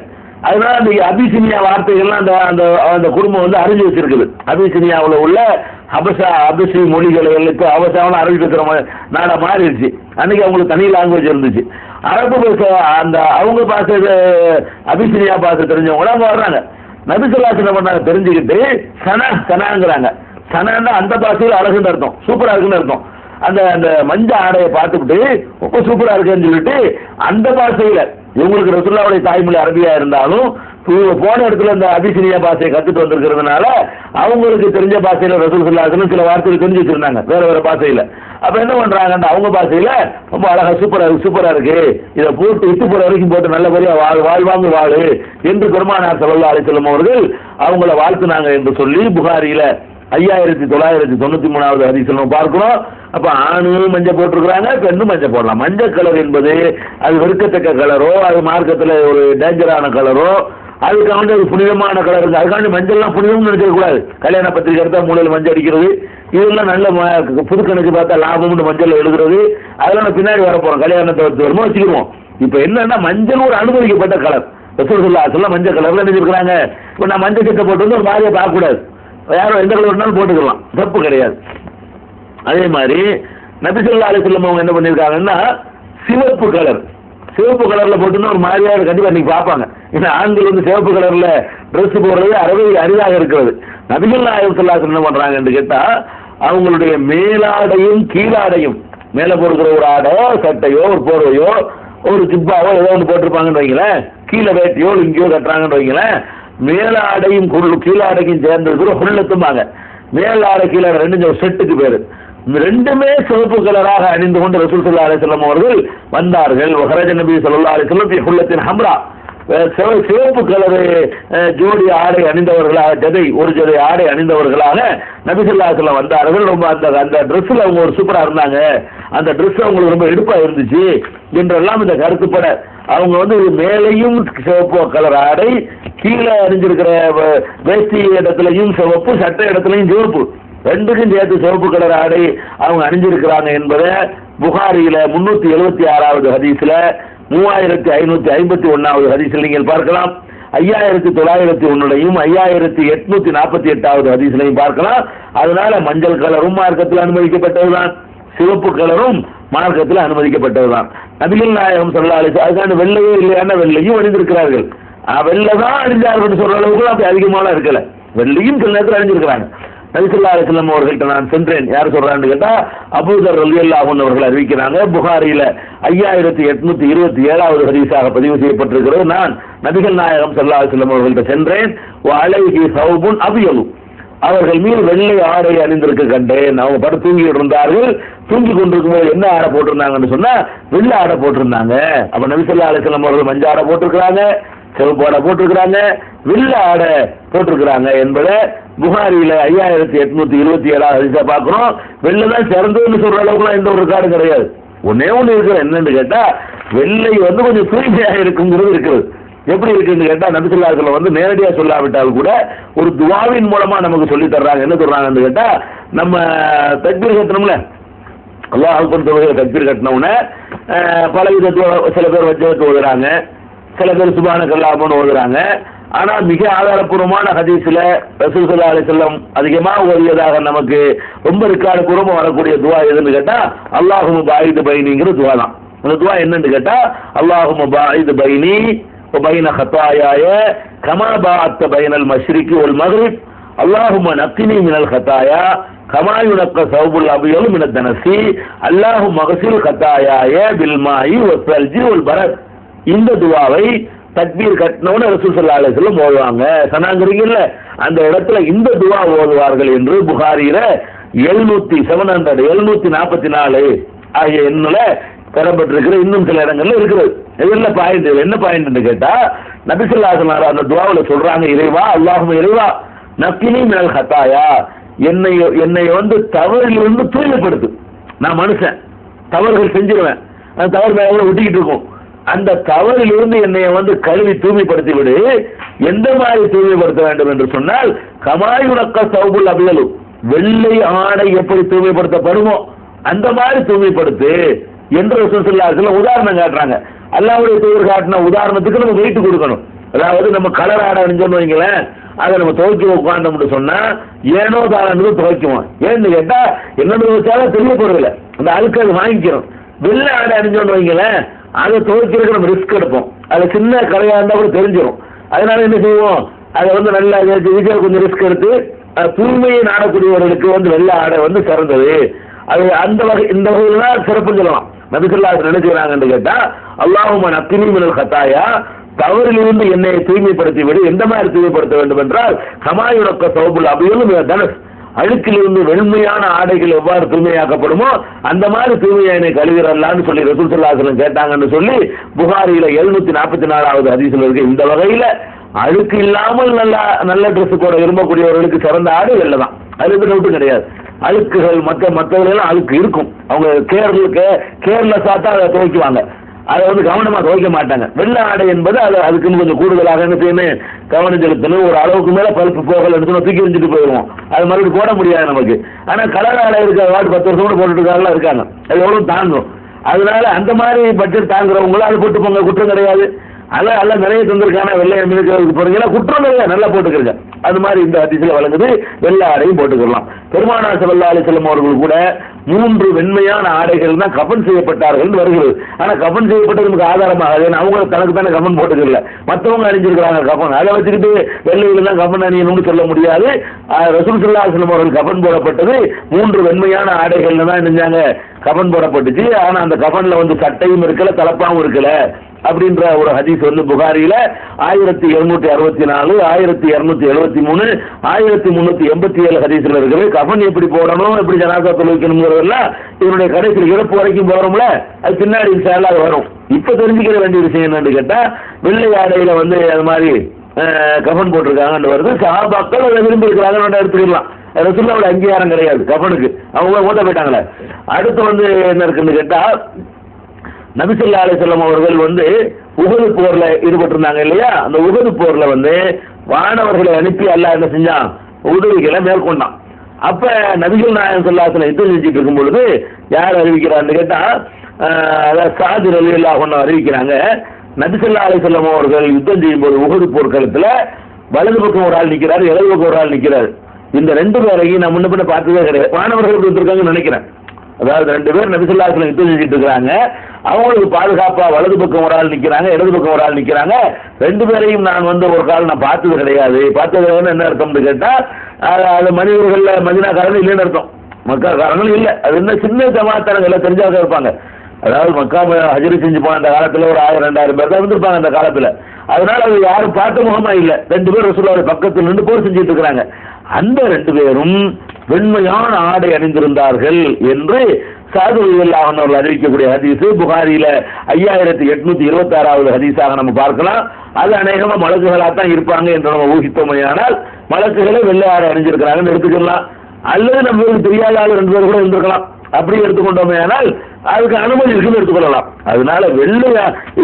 அதனால அந்த அபிசீனியா வார்த்தைகள்லாம் அந்த அந்த அந்த குடும்பம் அறிஞ்சு வச்சிருக்குது. அபிசீனியாவில் உள்ள அபிசி மொழிகளை அவசாவெல்லாம் அறிவிக்கிற நாடா மாறிடுச்சு. அன்னைக்கு அவங்களுக்கு தனி லாங்குவேஜ் இருந்துச்சு. அரபு பேச அந்த அவங்க பாச அபிசீனியா பாச தெரிஞ்சவங்க அங்க வர்றாங்க. நபி ஸல்லல்லாஹு அலைஹி வஸல்லம் பண்ணாங்க, தெரிஞ்சுக்கிட்டு சனாங்கிறாங்க. சனான்னா அந்த பாஷையில் அழகுன்னு அர்த்தம், சூப்பரா இருக்குன்னு அர்த்தம். அந்த அந்த மஞ்ச ஆடையை பார்த்துக்கிட்டு ரொம்ப சூப்பரா இருக்குன்னு சொல்லிட்டு அந்த பாஷையில, இவங்களுக்கு ரசூலுல்லாஹ்வுடைய தாய்மொழி அரபியா இருந்தாலும் போன இடத்துல இந்த அபிசீனியா பாஷையை கத்துட்டு வந்திருக்கிறதுனால அவங்களுக்கு தெரிஞ்ச பாஷையில ரசூல் ஸல்லல்லாஹு அலைஹி வஸல்லம் சில வார்த்தைகள் தெரிஞ்சு வச்சிருந்தாங்க வேற வேற பாஷையில. அப்ப என்ன பண்றாங்க, அவங்க பாஷையில ரொம்ப அழகா சூப்பரா இருக்கு, இதை போட்டு விட்டு போற வரைக்கும் போட்டு நல்லபடியா வாழ்வாங்க வாழு என்று பெருமானார் ஸல்லல்லாஹு அலைஹி வஸல்லம் அவர்கள் அவங்கள வாழ்த்துனாங்க என்று சொல்லி புகாரியில 5993வது ஹதீஸ்ல நம்ம பார்க்கிறோம். அப்ப ஆணும் மஞ்சள் போட்டிருக்கிறாங்க, பெண்ணும் மஞ்சள் போடலாம். மஞ்சள் கலர் என்பது அது வெறுக்கத்தக்க கலரோ, அது மார்க்கத்தில் ஒரு டேஞ்சரான கலரோ, அதுக்கு வந்து ஒரு புனிதமான கலர் இருக்கு, அதுக்காண்டி மஞ்சள்லாம் புனிதம்னு நினைச்சிட கூடாது. கல்யாண பத்திரிக்கை எடுத்தா மூலையில் மஞ்சள் அடிக்கிறது, இதெல்லாம் நல்ல புது கணக்கு பார்த்தா லாபம்னு மஞ்சள் எழுதுறது, அதெல்லாம் பின்னாடி வரப்போறோம். கல்யாணத்தை வருமோ வச்சுக்கிடுவோம். இப்ப என்னன்னா மஞ்சள் ஒரு அனுமதிக்கப்பட்ட கலர். ரசூலுல்லாஹி மஞ்சள் கலர்ல நினைச்சிருக்கிறாங்க. இப்ப நான் மஞ்சள் சட்டை போட்டு வந்து ஒரு மாதிரியை பார்க்க கூடாது, யாரும் எந்த கலர் வேணாலும் போட்டுக்கலாம், தப்பு கிடையாது. அதே மாதிரி நபி ஸல்லல்லாஹு அலைஹி வஸல்லம் அவங்க என்ன பண்ணியிருக்காங்கன்னா சிவப்பு கலர்ல போட்டுன்னா ஒரு மாதிரியா கண்டிப்பா நீங்க பார்ப்பாங்க. ஏன்னா ஆண்கள் வந்து சிவப்பு கலர்ல ட்ரெஸ் போடுறது அரிதாக இருக்கிறது. நபிகள் நாயகம் ஸல்லல்லாஹு அலைஹி வஸல்லம் என்ன பண்றாங்கன்னு கேட்டா அவங்களுடைய மேலாடையும் கீழாடையும், மேல போடுற ஒரு ஆடோ சட்டையோ ஒரு போர்வையோ ஒரு ஜிப்பாவோ ஏதோ ஒன்று போட்டிருப்பாங்கன்னு வைங்களேன், கீழே வேட்டியோ இங்கேயோ கட்டுறாங்கன்னு வைங்களேன், மேலாடையும் கீழாடைக்கும் சேர்ந்தது ஹுல்லத்தும்பாங்க. மேலாடை கீழாடை ரெண்டு ஒரு செட்டுக்கு பேரு. ரெண்டுமே சிவப்பு கலராக அணிந்து கொண்டு ரசூல் ஸல்லல்லாஹு அலைஹி வஸல்லம் அவர்கள் வந்தார்கள். வஹரஜ நபி ஸல்லல்லாஹு அலைஹி வஸல்லம் ஃபி ஹுல்லத்தின் ஹம்ரா, சிவப்பு கலரு ஜோடி ஆடை அணிந்தவர்களாக, ஒரு ஜதை ஆடை அணிந்தவர்களாக நபி ஸல்லல்லாஹு அலைஹி வஸல்லம் வந்தார்கள். ரொம்ப அந்த ட்ரெஸ்ஸில் அவங்க ஒரு சூப்பரா இருந்தாங்க, அந்த ட்ரெஸ் அவங்களுக்கு ரொம்ப எடுப்பா இருந்துச்சு என்றெல்லாம் இந்த கருத்துப்பட அவங்க வந்து மேலையும் சிவப்பு கலர் ஆடை, கீழே அணிஞ்சிருக்கிற வேஷ்டி இடத்துலையும் சிவப்பு, சட்டை இடத்துலையும் சிவப்பு, ரெண்டுக்கும் சேர்த்து சிவப்பு கலர் ஆடை அவங்க அணிஞ்சிருக்கிறாங்க என்பதை புகாரியில 376வது ஹதீஸ்ல 3551வது ஹதீஸில் நீங்கள் பார்க்கலாம். 5901 5848வது ஹதீஸ்லையும் பார்க்கலாம். அதனால மஞ்சள் கலரும் மார்க்கத்தில் அனுமதிக்கப்பட்டதுதான், சிவப்பு கலரும் மார்க்கத்தில் அனுமதிக்கப்பட்டதுதான். நபிகள் நாயகம் ஸல்லல்லாஹு அலைஹி வஸல்லம் அதுக்கான வெள்ளையே இல்லையான வெள்ளையும் அணிந்திருக்கிறார்கள். வெள்ளை தான் அணிஞ்சார்கள் சொல்ற அளவுக்கு அப்படி அதிகமான இருக்கல, வெள்ளையும் சில நேரத்தில் அணிஞ்சிருக்கிறாங்க. நபி ஸல்லல்லாஹு அலைஹி வஸல்லம் அவர்கள்ட்ட நான் சென்றேன். யார் சொல்றான்னு கேட்டா அபூதர் ரலியல்லாஹு அன்ஹு அவர்கள் அறிவிக்கிறாங்க. புகாரியில 5827வது ஹதீஸாக பதிவு செய்யப்பட்டிருக்கிறது. நான் நபிகள் நாயகம் ஸல்லல்லாஹு அலைஹி வஸல்லம் அவர்கள்ட்ட சென்றேன். அலைஹி ஸௌபுன் அபியது, அவர்கள் மீது வெள்ளை ஆடை அணிந்திருக்க கண்டேன். அவங்க படுத்து தூங்கிட்டு இருந்தார்கள். தூங்கி கொண்டிருக்கும் போது என்ன ஆடை போட்டிருந்தாங்கன்னு சொன்னா வெள்ளை ஆடை போட்டிருந்தாங்க. அப்ப நபி ஸல்லல்லாஹு அலைஹி வஸல்லம் அவர்கள் மஞ்சள் ஆடை போட்டிருக்கிறாங்க, சிவப்பு ஆடை போட்டிருக்கிறாங்க, வெள்ளை ஆடை போட்டிருக்கிறாங்க என்பதை புகாரியில 5827வது ஹதீஸா பார்க்கிறோம். வெள்ளை தான் சிறந்ததுன்னு சொல்ற அளவுக்குலாம் எந்த ஒரு ரெக்கார்டும் கிடையாது. ஒன்னே ஒன்று இருக்கிற என்னன்னு கேட்டா வெள்ளை வந்து கொஞ்சம் தூய்மையாக இருக்குங்கிறது இருக்குது. எப்படி இருக்குன்னு கேட்டா நபி ஸல்லல்லாஹு அலைஹி வஸல்லம் வந்து நேரடியா சொல்லாவிட்டால் கூட ஒரு துஆவின் மூலமா நமக்கு சொல்லி தர்றாங்க. என்ன சொல்றாங்கன்னு கேட்டா நம்ம தக்பீர் கட்டணும்ல, அல்லாஹ் அக்பர் தொழுகையில தக்பீர் கட்டினவுடனே பல விதத்துல சில பேர் வஜ்ஜத் ஓதுறாங்க, சில பேர் சுப்ஹானக்கல்லாஹ்னு ஓதுறாங்க. ஆனா மிக ஆதாரப்பூர்வமான ஹதீஸ்ல ரசூல் ஸல்லல்லாஹு அலைஹி வஸல்லம் அதிகமாக ஓதியதாக நமக்கு ரொம்ப ரெக்கார்டு பூர்வமா வரக்கூடிய துஆ எதுன்னு கேட்டா அல்லாஹும்ம பாயித் பைனிங்கிற துஆ தான். அந்த துஆ என்னன்னு கேட்டா அல்லாஹும்ம பாயித் பைனி வ பைன ஹதாயாய கமா பாஅத்த பைனல் மஷ்ரிகி வல் மக்ரிப் அல்லாஹும்ம நக்கினி மினல் ஹதாயா கமா யுனக்க ஸௌபுல் அபியல் மினத் தனசி அல்லாஹும்ம அக்ஸில் ஹதாயாய பில் மாஇ வஸ் ஸல்ஜி வல் பரத். இந்த துஆவை தக்பீர் கட்டினவன ரசூல் ஸல்லல்லாஹு அலைஹி வஸல்லம் ஓதுவாங்க சொன்னாங்கறீங்கல்ல, அந்த இடத்துல இந்த துஆ ஓதுவார்கள் என்று புகாரியில 744 ஆகிய எண்ணுல பெறப்பட்டிருக்கிற இன்னும் சில இடங்கள்ல இருக்கிறது. இதுல பாயிண்ட் என்ன பாயிண்ட் கேட்டா நபி ஸல்லல்லாஹு அலைஹி வஸல்லம் அந்த துஆவுல சொல்றாங்க, இறைவா அல்லாஹும்ம இறைவா நக்கினி மினல் ஹதாயா, என்னை வந்து தவறிலிருந்து தூய்மைப்படுத்து. நான் மனுஷன், தவறுகள் செஞ்சிருவேன், அந்த தவறு மேல ஒட்டிக்கிட்டு இருக்கும், அந்த தவறிலிருந்து என்னை வந்து கழுவி தூய்மைப்படுத்தி விடு. எந்த மாதிரி தூய்மைப்படுத்த வேண்டும் என்று சொன்னால் கமாயுனக்க ஸௌபுல் அபியலு, வெள்ளை ஆடை எப்படி தூய்மைப்படுத்தப்படுமோ அந்த மாதிரி தூய்மைப்படுத்து என்று ரசூல் ஸல்லல்லாஹு அலைஹி வஸல்லம் உதாரணம் காட்டுறாங்க. அல்லாஹ்வுடைய தூதர் காட்டின உதாரணத்துக்கு நம்ம வெயிட் கொடுக்கணும். அதாவது நம்ம கலர் ஆடை அணிஞ்சோன்னு வைங்களேன், அதை நம்ம துவைக்க உட்கார்ந்தோம்னு சொன்னா ஏனோ தானது துவைக்குவோம். ஏன்னு கேட்டா என்னோட வச்சாலும் தெரிய போறதில்ல, அந்த அழுக்கு அது வாங்கிக்கிறோம். வெள்ளை ஆடை அணிஞ்சோன்னு வைங்களேன், அதை துவைக்கிறதுக்கு நம்ம ரிஸ்க் எடுப்போம், அது சின்ன கலையா இருந்தா கூட தெரிஞ்சிடும். அதனால என்ன செய்வோம், அதை வந்து நல்லா கொஞ்சம் ரிஸ்க் எடுத்து தூய்மையை நாடக்கூடியவர்களுக்கு வந்து வெள்ளை ஆடை வந்து சிறந்தது. அது அந்த வகை இந்த வகையில தான் சிறப்புன்னு சொல்லலாம். நபி ஸல்லல்லாஹு அலைஹி வஸல்லம் நினைக்கிறாங்கன்னு கேட்டா அல்லாஹும்ம நக்கினி மினல் ஹதாயா, தவறிலிருந்து என்னை தூய்மைப்படுத்தி விடு. எந்த மாதிரி தூய்மைப்படுத்த வேண்டும் என்றால் கமாயுனக்க ஸௌபுல் அபியல் மினத் தனஸ், அழுக்கிலிருந்து வெண்மையான ஆடைகள் எவ்வாறு தூய்மையாக்கப்படுமோ அந்த மாதிரி தூய்மையை என்னை கழுவிடலான்னு சொல்லி ரசூல் ஸல்லல்லாஹு அலைஹி வஸல்லம் கேட்டாங்கன்னு சொல்லி புகாரியில 744வது ஹதீஸ்ல இருக்கு. இந்த வகையில அழுக்கு இல்லாமல் நல்ல ட்ரெஸ் கூட விரும்பக்கூடியவர்களுக்கு சிறந்த ஆடை வெள்ளை தான், அதுக்கு டவுட்டும் கிடையாது. அழுக்குகள் மற்றவர்கள் அழுக்கு இருக்கும், அவங்க கேர்லெஸ்ஸா தான் அதை துவைக்குவாங்க. அதை வந்து கவனமா துவைக்க மாட்டாங்க. வெள்ளை ஆடை என்பது அதுக்குன்னு கொஞ்சம் கூடுதலாக என்ன செய்யணும், கவனம் செலுத்தணும். ஒரு அளவுக்கு மேல பழுப்பு போகல தூக்கி எரிஞ்சிட்டு போயிடுவோம், அது மறுபடியும் போட முடியாது நமக்கு. ஆனா கலர் ஆடை இருக்க வாட்டு 10 வருஷம் கூட போட்டுட்டு இருக்காங்க, அது எவ்வளவு தாங்கும். அதனால அந்த மாதிரி பட்ஜெட் தாங்குறவங்களும் அது போட்டு போங்க, குற்றம் கிடையாது. அதான் நிறைய தந்திருக்கான வெள்ளை அணிவிக்கிறதுக்கு போறீங்கன்னா குற்றம் கிடையாது, நல்லா போட்டுக்கிறங்க. அது மாதிரி இந்த ஹதீஸ்ல வழங்குது, வெள்ளை ஆடையும் போட்டுக்கலாம். பெருமானார் ஸல்லல்லாஹு அலைஹி வஸல்லம் அவர்கள் கூட 3 வெண்மையான ஆடைகள் தான் கஃன் செய்யப்பட்டார்கள் வருகிறது. ஆனா கஃன் செய்யப்பட்டது நமக்கு ஆதாரமாக அவங்க தனக்கு தானே கஃன் போட்டுக்கல, மற்றவங்க அணிஞ்சிருக்கிறாங்க கஃன், அதை வச்சுக்கிட்டு வெள்ளையில தான் கஃன் அணியணும்னு சொல்ல முடியாது. ரசூல் ஸல்லல்லாஹு அலைஹி வஸல்லம் அவர்கள் கஃன் போடப்பட்டது 3 வெண்மையான ஆடைகள்ல தான் நினைஞ்சாங்க கஃன் போடப்பட்டுச்சு. ஆனா அந்த கஃன்ல வந்து சட்டையும் இருக்கல, தலப்பாவும் இருக்கல அப்படின்ற ஒரு ஹதீஸ் வந்து புகாரியில 1764, 1273, 1387 ஹதீஸ்ல இருக்குது. கஃன் எப்படி போடணும், எப்படி ஜனாசா தொழுவிக்கணுங்கிறதெல்லாம் இதனுடைய கடைசியில் இறப்பு வரைக்கும் போறோம்ல, அது பின்னாடி இன்ஷா அல்லாஹ் வரும். இப்ப தெரிஞ்சுக்கிற வேண்டிய விஷயம் என்னன்னு கேட்டா, வெள்ளை ஆடையில வந்து அது மாதிரி கஃன் போட்டிருக்காங்கன்னு வருது. சஹாபாக்கள் அதை விரும்பி இருக்கிறாங்கன்னு எடுத்துக்கலாம். ரசூலுல்லாஹ்வுடைய அங்கீகாரம் கிடையாது கஃனுக்கு, அவங்க ஓட்ட போயிட்டாங்களே. அடுத்து வந்து என்ன இருக்குன்னு கேட்டா, நபி ஸல்லல்லாஹு அலைஹி வஸல்லம் அவர்கள் வந்து உஹது போர்ல ஈடுபட்டிருந்தாங்க இல்லையா, அந்த உஹது போர்ல வந்து வானவர்களை அனுப்பி அல்லாஹ் என்ன செஞ்சான், உதவிகளை மேற்கொண்டான். அப்ப நபிகள் நாயகம் ஸல்லல்லாஹு அலைஹி வஸல்லம் யுத்தம் செஞ்சுட்டு இருக்கும் பொழுது யார் அறிவிக்கிறான்னு கேட்டா, சாது ரலியல்லாஹு அன்ஹு அறிவிக்கிறாங்க, நபி ஸல்லல்லாஹு அலைஹி வஸல்லம் அவர்கள் யுத்தம் செய்யும் போது உஹது போர்க்களத்துல வலது பக்கம் ஒரு ஆள் நிக்கிறாரு, இடது பக்கம் ஒரு ஆள் நிக்கிறாரு. இந்த 2 பேரையும் நான் முன்ன பின்ன பார்த்ததே கிடையாது. வானவர்கள் இருந்திருக்காங்கன்னு நினைக்கிறேன். அதாவது 2 பேர் நபி ஸல்லல்லாஹு அலைஹி வஸல்லம் யுத்தம் செஞ்சுட்டு இருக்காங்க, அவங்களுக்கு பாதுகாப்பா வலது பக்கம் ஒரு ஆள் நிக்கிறாங்க, இடது பக்கம் ஒரு ஆள் நிக்கிறாங்க. 2 பேரையும் நான் வந்து ஒரு காலம் நான் பார்த்தது கிடையாது. என்ன அர்த்தம்னு கேட்டா, அது மனிதர்கள்ல மதீனாக்காரங்க இல்லைன்னு அர்த்தம், மக்காக்காரங்களும் இல்லை. அது என்ன சின்ன ஜமாத்தாரங்க எல்லாம் தெரிஞ்சவங்க இருப்பாங்க. அதாவது மக்கா ஹஜ்ரு செஞ்சு போன அந்த காலத்துல ஒரு 1000-2000 பேர் தான் இருந்திருப்பாங்க அந்த காலத்துல. அதனால அது யாரும் பார்த்த முகமா இல்லை. 2 பேர் ரசூலுல்லாஹ் பக்கத்துல நின்று போர் செஞ்சுட்டு இருக்கிறாங்க. அந்த 2 பேரும் வெண்மையான ஆடை அணிந்திருந்தார்கள் என்று சாது ரலியல்லாஹு அன்ஹு அவர்கள் அறிவிக்கக்கூடிய ஹதீஸ் புகாரியில 5826வது ஹதீஸாக நம்ம பார்க்கலாம். அது அநேகமா மலக்குகளா தான் இருப்பாங்க என்று நம்ம ஊகித்தோமையானால் மலக்குகளை வெள்ளை ஆடை அணிஞ்சிருக்கிறாங்கன்னு எடுத்துக்கலாம். அல்லது நம்ம தெரியாத ஆள் 2 பேர் கூட இருந்திருக்கலாம். அப்படி எடுத்துக்கொண்டோமே ஆனால் அதுக்கு அனுமதி இருக்குன்னு எடுத்துக்கொள்ளலாம். அதனால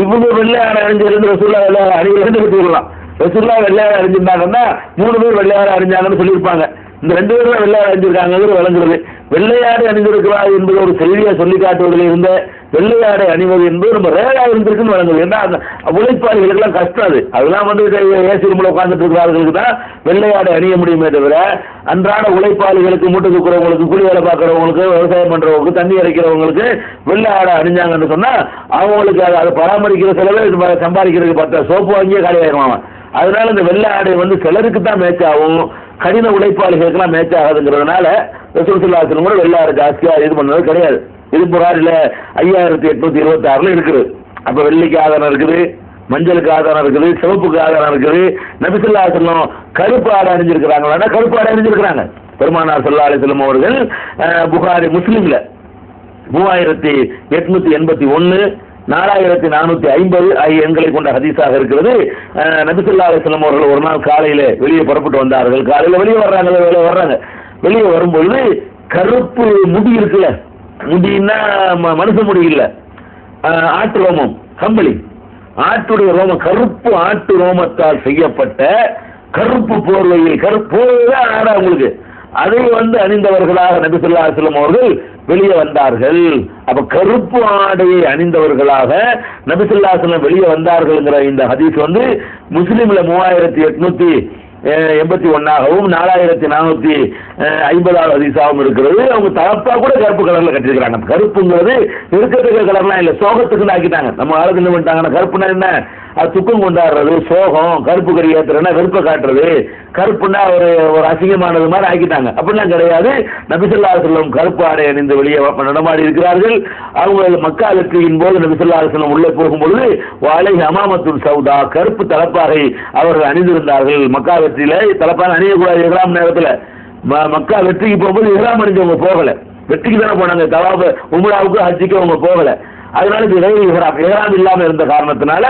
இவங்க வெள்ளை ஆடை அணிஞ்சிருந்து ரசூலுல்லாஹ் வெள்ளை அணியிலிருந்து எடுத்துக்கொள்ளலாம். ரசூலுல்லாஹ் வெள்ளை ஆடை அணிஞ்சிருந்தாங்கன்னா 3 பேர் வெள்ளை ஆடை அணிஞ்சாங்கன்னு சொல்லியிருப்பாங்க. இந்த 2 பேரும் வெள்ளையாடை அணிஞ்சிருக்காங்கிறது விளங்குறது. வெள்ளையாடை அணிந்திருக்கிறார் என்பது ஒரு செய்தியை சொல்லி காட்டுவதில் இருந்த வெள்ளையாடை அணிவது என்பது ரொம்ப ரேராக இருந்திருக்குன்னு வழங்குது. ஏன்னா அந்த உழைப்பாளிகளுக்கெல்லாம் கஷ்டம் அது. அதெல்லாம் வந்து ஏசி ரூமில் உட்கார்ந்துட்டு இருக்கிறவர்களுக்கு தான் வெள்ளையாடை அணிய முடியுமே தவிர அன்றாட உழைப்பாளிகளுக்கு, மூட்டை தூக்குறவங்களுக்கு, கூலி வேலை பார்க்குறவங்களுக்கு, விவசாயம் பண்றவங்களுக்கு, தண்ணி இறைக்கிறவங்களுக்கு வெள்ளை ஆடை அணிஞ்சாங்கன்னு சொன்னா அவங்களுக்கு அதை பராமரிக்கிற செலவு சம்பாதிக்கிறதுக்கு 10 சோப்பு வாங்கியே காலியாயிருவாங்க. அதனால இந்த வெள்ளை ஆடை வந்து சிலருக்கு தான் மேட்ச் ஆகும், கடின உழைப்பாளிகளுக்கெல்லாம் மேட்ச் ஆகாதுங்கிறதுனால ரசூல் ஸல்லல்லாஹு அலைஹி வஸல்லம் கூட வெள்ளை ஆடை ஜாஸ்தியா இது பண்ணது கிடையாது. இது புகாரில 5826 இருக்குது. அப்ப வெள்ளைக்கு ஆதாரம் இருக்குது, மஞ்சளுக்கு ஆதாரம் இருக்குது, சிவப்புக்கு ஆதாரம் இருக்குது. நபி ஸல்லல்லாஹு அலைஹி வஸல்லம் கருப்பு ஆடை அணிஞ்சிருக்கிறாங்களா? கருப்பு ஆடை அணிஞ்சிருக்கிறாங்க. பெருமானார் ஸல்லல்லாஹு அலைஹி வஸல்லம் அவர்கள் புகாரி முஸ்லிம்ல 3881, 4450 ஆகிய எண்களை கொண்ட ஹதீஸாக இருக்கிறது. நபி ஸல்லல்லாஹு அலைஹி வஸல்லம் அவர்கள் ஒரு நாள் காலையில வெளியே புறப்பட்டு வந்தார்கள். காலையில வெளியே வர்றாங்க. வெளியே வரும்பொழுது கருப்பு முடி இருக்குல்ல, முடின்னா மனுஷ முடி இல்ல, ஆட்டு ரோமம், கம்பளி, ஆட்டுடைய ரோமம், கருப்பு ஆட்டு ரோமத்தால் செய்யப்பட்ட கருப்பு போர்வையில், கருப்பு போர்வை ஆடா உங்களுக்கு, அதை வந்து அணிந்தவர்களாக நபி ஸல்லல்லாஹு அலைஹி வஸல்லம் அவர்கள் வெளியே வந்தார்கள். அப்ப கருப்பு ஆடையை அணிந்தவர்களாக நபி ஸல்லல்லாஹு அலைஹி வஸல்லம் வெளியே வந்தார்கள்ங்கிற இந்த ஹதீஸ் வந்து முஸ்லிம்ல 3881ஆகவும் 4450 ஹதீஸாகவும் இருக்கிறது. அவங்க தலப்பா கூட கருப்பு கலர்ல கட்டிருக்கிறாங்க. கருப்புங்கிறது இருக்கத்தக்க கலர்லாம் இல்ல, சோகத்துக்கு ஆக்கிட்டாங்க. நம்ம காலத்துல என்ன பண்ணிட்டாங்கன்னா, கருப்புனா என்ன, அது துக்கம் கொண்டாடுறது, சோகம், கருப்பு கறி ஏத்துறதுனா வெறுப்பை காட்டுறது, கருப்புன்னா ஒரு அசிங்கமானது மாதிரி ஆக்கிட்டாங்க. அப்படிலாம் கிடையாது. நபி ஸல்லல்லாஹு அலைஹி வஸல்லம் கருப்பு ஆடை அணிந்து வெளியே நடமாடி இருக்கிறார்கள். அவங்க மக்கா வெற்றியின் போது நபி ஸல்லல்லாஹு அலைஹி வஸல்லம் உள்ளே போகும்பொழுது அலைஹி அமாமத்துன் சௌதா, கருப்பு தலப்பாகை அவர்கள் அணிந்திருந்தார்கள். மக்கா வெற்றியில தலப்பாக அணியக்கூடாது இஹ்ராம் நேரத்துல. மக்கா வெற்றிக்கு போகும்போது இஹ்ராம் அணிஞ்சவங்க போகல, வெற்றிக்கு தானே போனாங்க, தவாப் உம்ராவுக்கு ஹஜ்ஜுக்கு அவங்க போகல. அதனால இது இஹ்ராம் இல்லாமல் இருந்த காரணத்தினால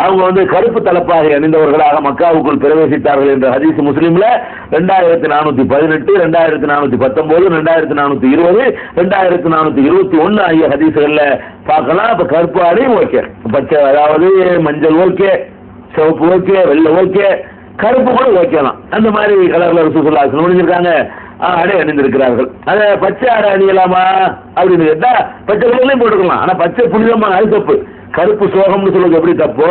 அவங்க வந்து கருப்பு தலப்பாகை அணிந்தவர்களாக மக்காவுக்குள் பிரவேசித்தார்கள் என்ற ஹதீஸ் முஸ்லிம்ல 2418, 2419, 2420, 2421 ஆகிய ஹதீஸ்கள்ல பார்க்கலாம். இப்ப கருப்பு ஆடையும் ஓகே, பச்சை அதாவது மஞ்சள் ஓகே, சிவப்பு ஓகே, வெள்ளை ஓகே, கருப்பு கூட ஓகேலாம். அந்த மாதிரி கலர்ல ரசூலுல்லாஹி ஸல்லல்லாஹு அலைஹி வஸல்லம் ஆடை அணிந்திருக்கிறார்கள். அதை பச்சை ஆடை அணியலாமா அப்படின்னு கேட்டா பச்சை கலர்லையும் போட்டுக்கலாம். ஆனா பச்சை புனிதமான அது தப்பு. கருப்பு சோகம்னு சொல்லுவது எப்படி தப்போ,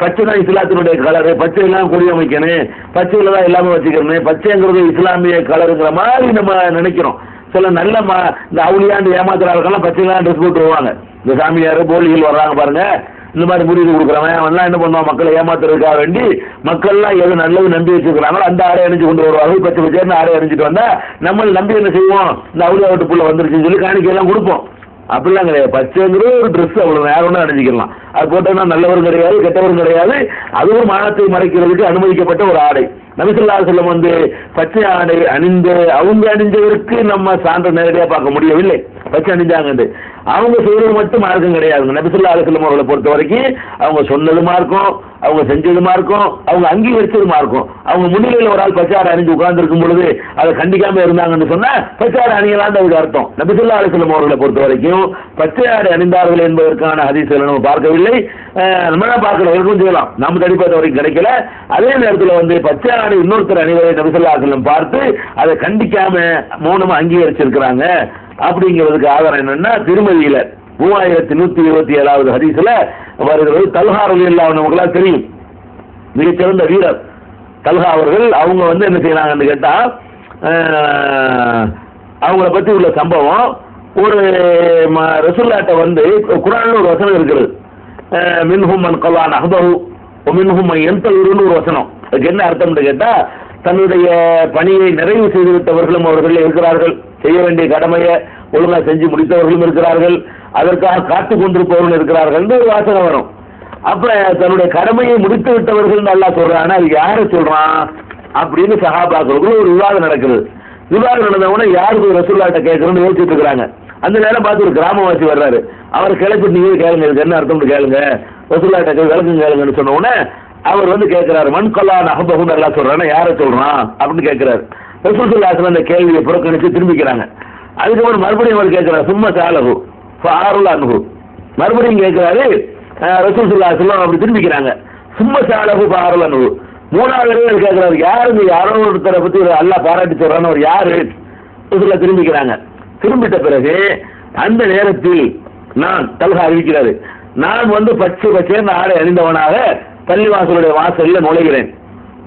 பச்சை தான் இஸ்லாத்தினுடைய கலரு, பச்சை எல்லாம் கொடி அமைக்கணும், பச்சையில தான் எல்லாமே வச்சுக்கணும், பச்சைங்கிறது இஸ்லாமிய கலருங்கிற மாதிரி நம்ம நினைக்கிறோம். சில நல்ல இந்த அவுளியாண்டு ஏமாத்துறாருக்கெல்லாம் பச்சைலாம் ட்ரெஸ் போட்டு வருவாங்க. இந்த சாமியார் போலிகள் வர்றாங்க பாருங்க, இந்த மாதிரி முடிவு கொடுக்குறவன் அவன்லாம் என்ன பண்ணுவான், மக்களை ஏமாத்துறதுக்காக வேண்டி மக்கள்லாம் எது நல்லது நம்பி வச்சுக்கிறாங்களோ அந்த ஆடை அணிஞ்சு கொண்டு வருவாங்க. பச்சை பச்சைன்னு ஆடை அணிஞ்சிட்டு வந்தா நம்ம நம்பி என்ன செய்வோம், இந்த அவுளியா வீட்டுக்குள்ள வந்துருச்சுன்னு சொல்லி காணிக்கையெல்லாம் கொடுப்போம். அப்படிலாம் கிடையாது. பச்சைங்கிறது ஒரு ட்ரெஸ், அவ்வளவு வேற ஒன்றும் அணிஞ்சிக்கலாம். அது போட்டோம்னா நல்லவரும் கிடையாது, கெட்டவரும் கிடையாது. அதுவும் மானத்தை மறைக்கிறதுக்கு அனுமதிக்கப்பட்ட ஒரு ஆடை. நபி ஸல்லல்லாஹு அலைஹி வஸல்லம் வந்து பச்சை ஆடை அணிந்து அவங்க அணிஞ்சதற்கு நம்ம சான்று நேரடியாக பார்க்க முடியவில்லை. பச்சை அணிஞ்சாங்க அவங்க செய்வது மட்டும் மார்க்கம் கிடையாது. நபி ஸல்லல்லாஹு அலைஹி வஸல்லம் அவர்களை பொறுத்த வரைக்கும் அவங்க சொன்னதுமா இருக்கும், அவங்க செஞ்சதுமா இருக்கும், அவங்க அங்கீகரிச்சதுமா இருக்கும். அவங்க முன்னிலையில் ஒரு ஆள் பச்சை ஆடை அணிஞ்சு உட்கார்ந்து இருக்கும் பொழுது அதை கண்டிக்காம இருந்தாங்கன்னு சொன்னா பச்சை ஆடை அணியலான்னு அதுக்கு அர்த்தம். நபி ஸல்லல்லாஹு அலைஹி வஸல்லம் அவர்களை பொறுத்த வரைக்கும் பச்சை ஆடை அணிந்தார்கள் என்பதற்கான ஹதீஸ்களை நம்ம பார்க்கவில்லை. நம்ம தான் பார்க்கல, இருக்கும் செய்யலாம், நம்ம தடி பார்த்த வரைக்கும் கிடைக்கல. அதே நேரத்தில் வந்து பச்சை ஆடை இன்னொருத்தர் அணிவதை நபி ஸல்லல்லாஹு அலைஹி வஸல்லம் பார்த்து அதை கண்டிக்காம மௌனமா அங்கீகரிச்சிருக்கிறாங்க. அப்படிங்கிறதுக்கு ஆதாரம் என்னன்னா திருமதியில 3127வது ஹதீஸ்ல வருகிறது. தல்ஹா ரலியல்லாஹு அன்ஹு நமக்குலாம் தெரியும், மிகச்சிறந்த வீரர் தல்ஹா அவர்கள். அவங்க வந்து என்ன செய்யறாங்கன்னு கேட்டா அவங்கள பத்தி உள்ள சம்பவம், ஒரு ரசூலுல்லாஹ்ட்ட வந்து குர்ஆன்ல ஒரு வசனம் இருக்கிறது, மின்ஹும் மன் கலா நஹ்பஹு வ மின்ஹும் மன் யன்தலிருன்னு ஒரு வசனம். அதுக்கு என்ன அர்த்தம்னு கேட்டா தன்னுடைய பணியை நிறைவு செய்து விட்டவர்களும் அவர்கள் இருக்கிறார்கள், செய்ய வேண்டிய கடமையை ஒழுங்கா செஞ்சு முடித்தவர்களும் இருக்கிறார்கள், அதற்காக காத்து கொண்டிருப்பவர்கள் இருக்கிறார்கள் என்று ஒரு வாசகம் வரும். அப்ப தன்னுடைய கடமையை முடித்து விட்டவர்கள் நல்லா சொல்றான், அது யாரை சொல்றான் அப்படின்னு சஹாபாக்களுக்குள்ள ஒரு விவாதம் நடக்குது. விவாதம் நடந்தவொடனே யாருக்கு ரசூலுல்லாஹ்ட்ட கேட்கணும்னு யோசிச்சுட்டு இருக்கிறாங்க. அந்த நேரம் பார்த்து ஒரு கிராமவாசி வர்றாரு. அவர் கிளப்பி நீங்க கேளுங்க, இதுக்கு என்ன அர்த்தம்னு கேளுங்க, ரசூலுல்லாஹ்ட்ட விளக்கம் கேளுங்கன்னு சொன்ன உடனே அவர் வந்து கேட்கிறாரு, மன் கலா நஹ்பஹு நல்லா சொல்றானா யாரை சொல்றான் அப்படின்னு கேட்கிறாரு. ரசூலுல்லாஹி ஸல்லல்லாஹு அலைஹி வஸல்லம் அந்த கேள்வியை புறக்கணிச்சு திரும்பிக்கிறாங்க. அதுக்கப்புறம் மறுபடியும் அவர் கேட்கிறார், சும்மா சாலஹு ஃபாருல் அன்ஹு, மறுபடியும் கேட்கிறாரு. ரசூலுல்லாஹி ஸல்லல்லாஹு அலைஹி வஸல்லம் அப்படி திரும்பிக்கிறாங்க, சும்மா சாலஹு ஃபாருல் அன்ஹு. மூணாவது தடவை கேட்கிறாரு, யாருங்க யாரோ ஒருத்தரை பத்தி அல்லாஹ் பாராட்டி சொல்றான்னு ஒரு யாரு ரசூலுல்லாஹ் திரும்பிக்கிறாங்க. திரும்பிட்ட பிறகு அந்த நேரத்தில் நான் தல்ஹா அறிவிக்கிறாரு, நான் வந்து பச்சை பச்சைன்னு ஆடை அணிந்தவனாக பள்ளிவாசலுடைய வாசலில் நுழைகிறேன்.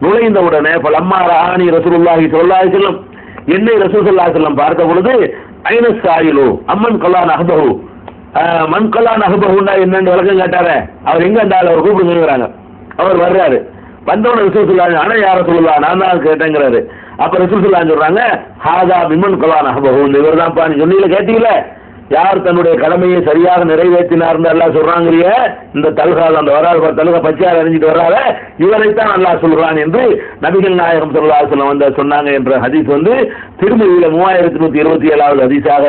நுழைந்த உடனே பலம்மா ராணி ரசூலுல்லாஹி ஸல்லல்லாஹு அலைஹி வஸல்லம், என்னை ரசூல் ஸல்லல்லாஹு அலைஹி வஸல்லம் பார்த்த பொழுது ஐன சாயிலு அம்மன் கலா நஹ்பஹு, மன் கலா நஹ்பஹுன்னா என்னன்னு விளக்கம் கேட்டாரே, அவர் எங்க இருந்தாலும் அவர் கூப்பிடுங்கிறாங்க. அவர் வர்றாரு, வந்தவன ரசூல் ஸல்லல்லாஹு அலைஹி வஸல்லம், ஆனா யார் ரசூலுல்லாஹ் நான் தான் கேட்டேங்கிறாரு. அப்ப ரசூல் ஸல்லல்லாஹு அலைஹி வஸல்லம் சொல்றாங்க, ஹாதா மிம்மன் கலா நஹ்பஹு, இவர் தான்ப்பா நீ சொன்னீங்களே கேட்டீங்களே, யார் தன்னுடைய கடமையை சரியாக நிறைவேற்றினார் அல்லாஹ் சொல்றாங்கிறிய, இந்த தல்ஹால் அந்த வராது தல்ஹா பச்சையார் அறிஞ்சிட்டு வராத இவரைத்தான் அல்லாஹ் சொல்றான் என்று நபிகள் நாயகம் ஸல்லல்லாஹு அலைஹி வஸல்லம் வந்து சொன்னாங்க என்ற ஹதீஸ் வந்து திருமதியில 3127வது ஹதீஸாக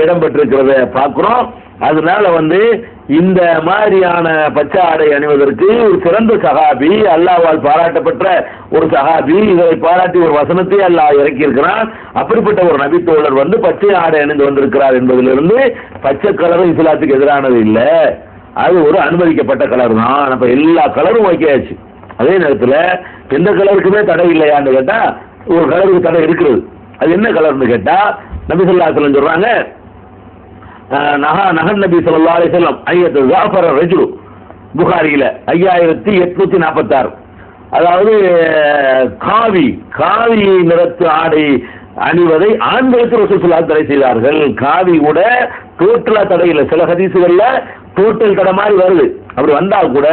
இடம்பெற்றிருக்கிறத பார்க்கிறோம். அதனால வந்து இந்த மாதிரியான பச்சை ஆடை அணிவதற்கு ஒரு சிறந்த சஹாபி, அல்லாஹ்வால் பாராட்டப்பட்ட ஒரு சஹாபி, இவரை பாராட்டி ஒரு வசனத்தை அல்லாஹ் இறக்கி இருக்கிறான். அப்படிப்பட்ட ஒரு நபித்தோழர் வந்து பச்சை ஆடை அணிந்து வந்திருக்கிறார் என்பதிலிருந்து பச்சை கலரும் இஸ்லாத்துக்கு எதிரானது இல்லை, அது ஒரு அனுமதிக்கப்பட்ட கலர் தான். அப்ப எல்லா கலரும் வைக்காச்சு. அதே நேரத்தில் எந்த கலருக்குமே தடை இல்லையான்னு கேட்டா ஒரு கலருக்கு தடை இருக்கிறது. அது என்ன கலர்னு கேட்டா நபி ஸல்லல்லாஹு அலைஹி வஸல்லம் சொல்றாங்க, நஹன் நபி ஸல்லல்லாஹு அலைஹி வஸல்லம் ஐயத்து ஜாஃபர் ரஜுலு, புகாரியில 5846. அதாவது காவி நிறத்து ஆடை அணிவதை ஆண்களுக்கு ரசூல் ஸல்லல்லாஹு அலைஹி வஸல்லம் தடை செய்தார்கள். காவி கூட டோட்டலா தடை இல்லை, சில ஹதீசுகள்ல டோட்டல் தடை மாதிரி வருது. அப்படி வந்தா கூட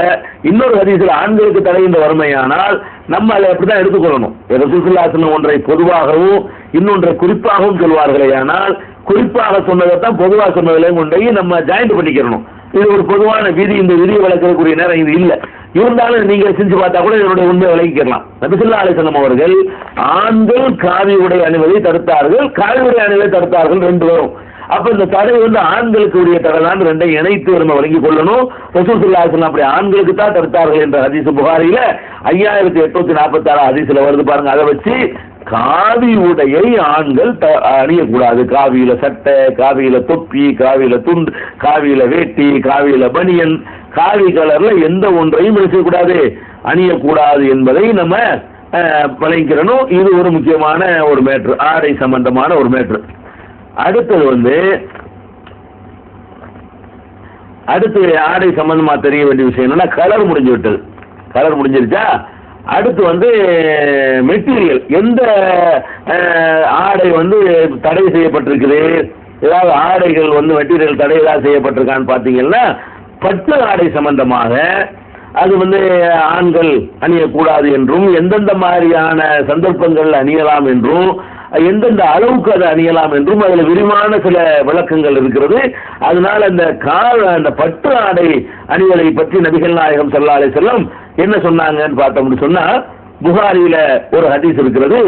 இன்னொரு ஹதீஸ்ல ஆண்களுக்கு தடை இந்த வறுமையானால் நம்ம அதை அப்படிதான் எடுத்துக்கொள்ளணும். ரசூல் ஸல்லல்லாஹு அலைஹி வஸல்லம் ஒன்றை பொதுவாகவும் இன்னொன்றை குறிப்பாகவும் சொல்வார்களே, ஆனால் குறிப்பாக சொன்னதைத்தான் பொதுவாக சொன்னதிலையும் கொண்டு நம்ம ஜாயிண்ட் பண்ணிக்கிறணும். இது ஒரு பொதுவான விதி, இந்த விதியை விளக்கக்கூடிய நேரம் இது இல்லை. இருந்தாலும் நீங்க செஞ்சு பார்த்தா கூட இதனுடைய உண்மையை விளக்கிக்கலாம். நபி ஸல்லல்லாஹு அலைஹி வஸல்லம் அவர்கள் ஆண்கள் காவி உடை அணிவதை தடுத்தார்கள், காவி உடை அணிவதை தடுத்தார்கள், ரெண்டு வரும். அப்ப இந்த தடை வந்து ஆண்களுக்கு உரிய தடை தான், ரெண்டையும் இணைத்து நம்ம வழங்கிக் கொள்ளணும். ரசூல் ஸல்லல்லாஹு அலைஹி வஸல்லம் அப்படி ஆண்களுக்கு தான் தடுத்தார்கள் என்ற ஹதீஸ் புகாரில 5846 ஹதீஸ்ல வருது பாருங்க. அதை வச்சு காவி உடையை ஆண்கள் அணியக்கூடாது. காவியில சட்டை, காவியில தொப்பி, காவியில துண்டு, காவியில வேட்டி, காவியில பனியன், காவி கலர்ல எந்த ஒன்றையும் செய்யக்கூடாது, அணியக்கூடாது என்பதை நம்ம பழகிக்கிறணும். இது ஒரு முக்கியமான ஒரு மேட்ரு, ஆடை சம்பந்தமான ஒரு மேட்ரு. அடுத்து ஆடை சம்பந்தமா தெரிய வேண்டிய விஷயம் என்னன்னா, கலர் முடிஞ்சு விட்டது. கலர் முடிஞ்சிருச்சா, அடுத்து வந்து மெட்டீரியல், எந்த ஆடை வந்து தடை செய்யப்பட்டிருக்குது, ஏதாவது ஆடைகள் வந்து மெட்டீரியல் தடை ஏதாவது செய்யப்பட்டிருக்கான்னு பார்த்தீங்கன்னா, பட்டு ஆடை சம்பந்தமாக அது வந்து ஆண்கள் அணியக்கூடாது என்றும், எந்தெந்த மாதிரியான சந்தர்ப்பங்கள் அணியலாம் என்றும், எந்தெந்த அளவுக்கு அதை அணியலாம் என்றும் அதில் விரிவான சில விளக்கங்கள் இருக்கிறது. அதனால அந்த பட்டு ஆடை அணிவதை பற்றி நபிகள் நாயகம் ஸல்லல்லாஹு அலைஹி வஸல்லம் என்ன சொன்னாங்கன்னு பார்த்தோம்னு சொன்னா, புகாரியில ஒரு ஹதீஸ் இருக்கிறது.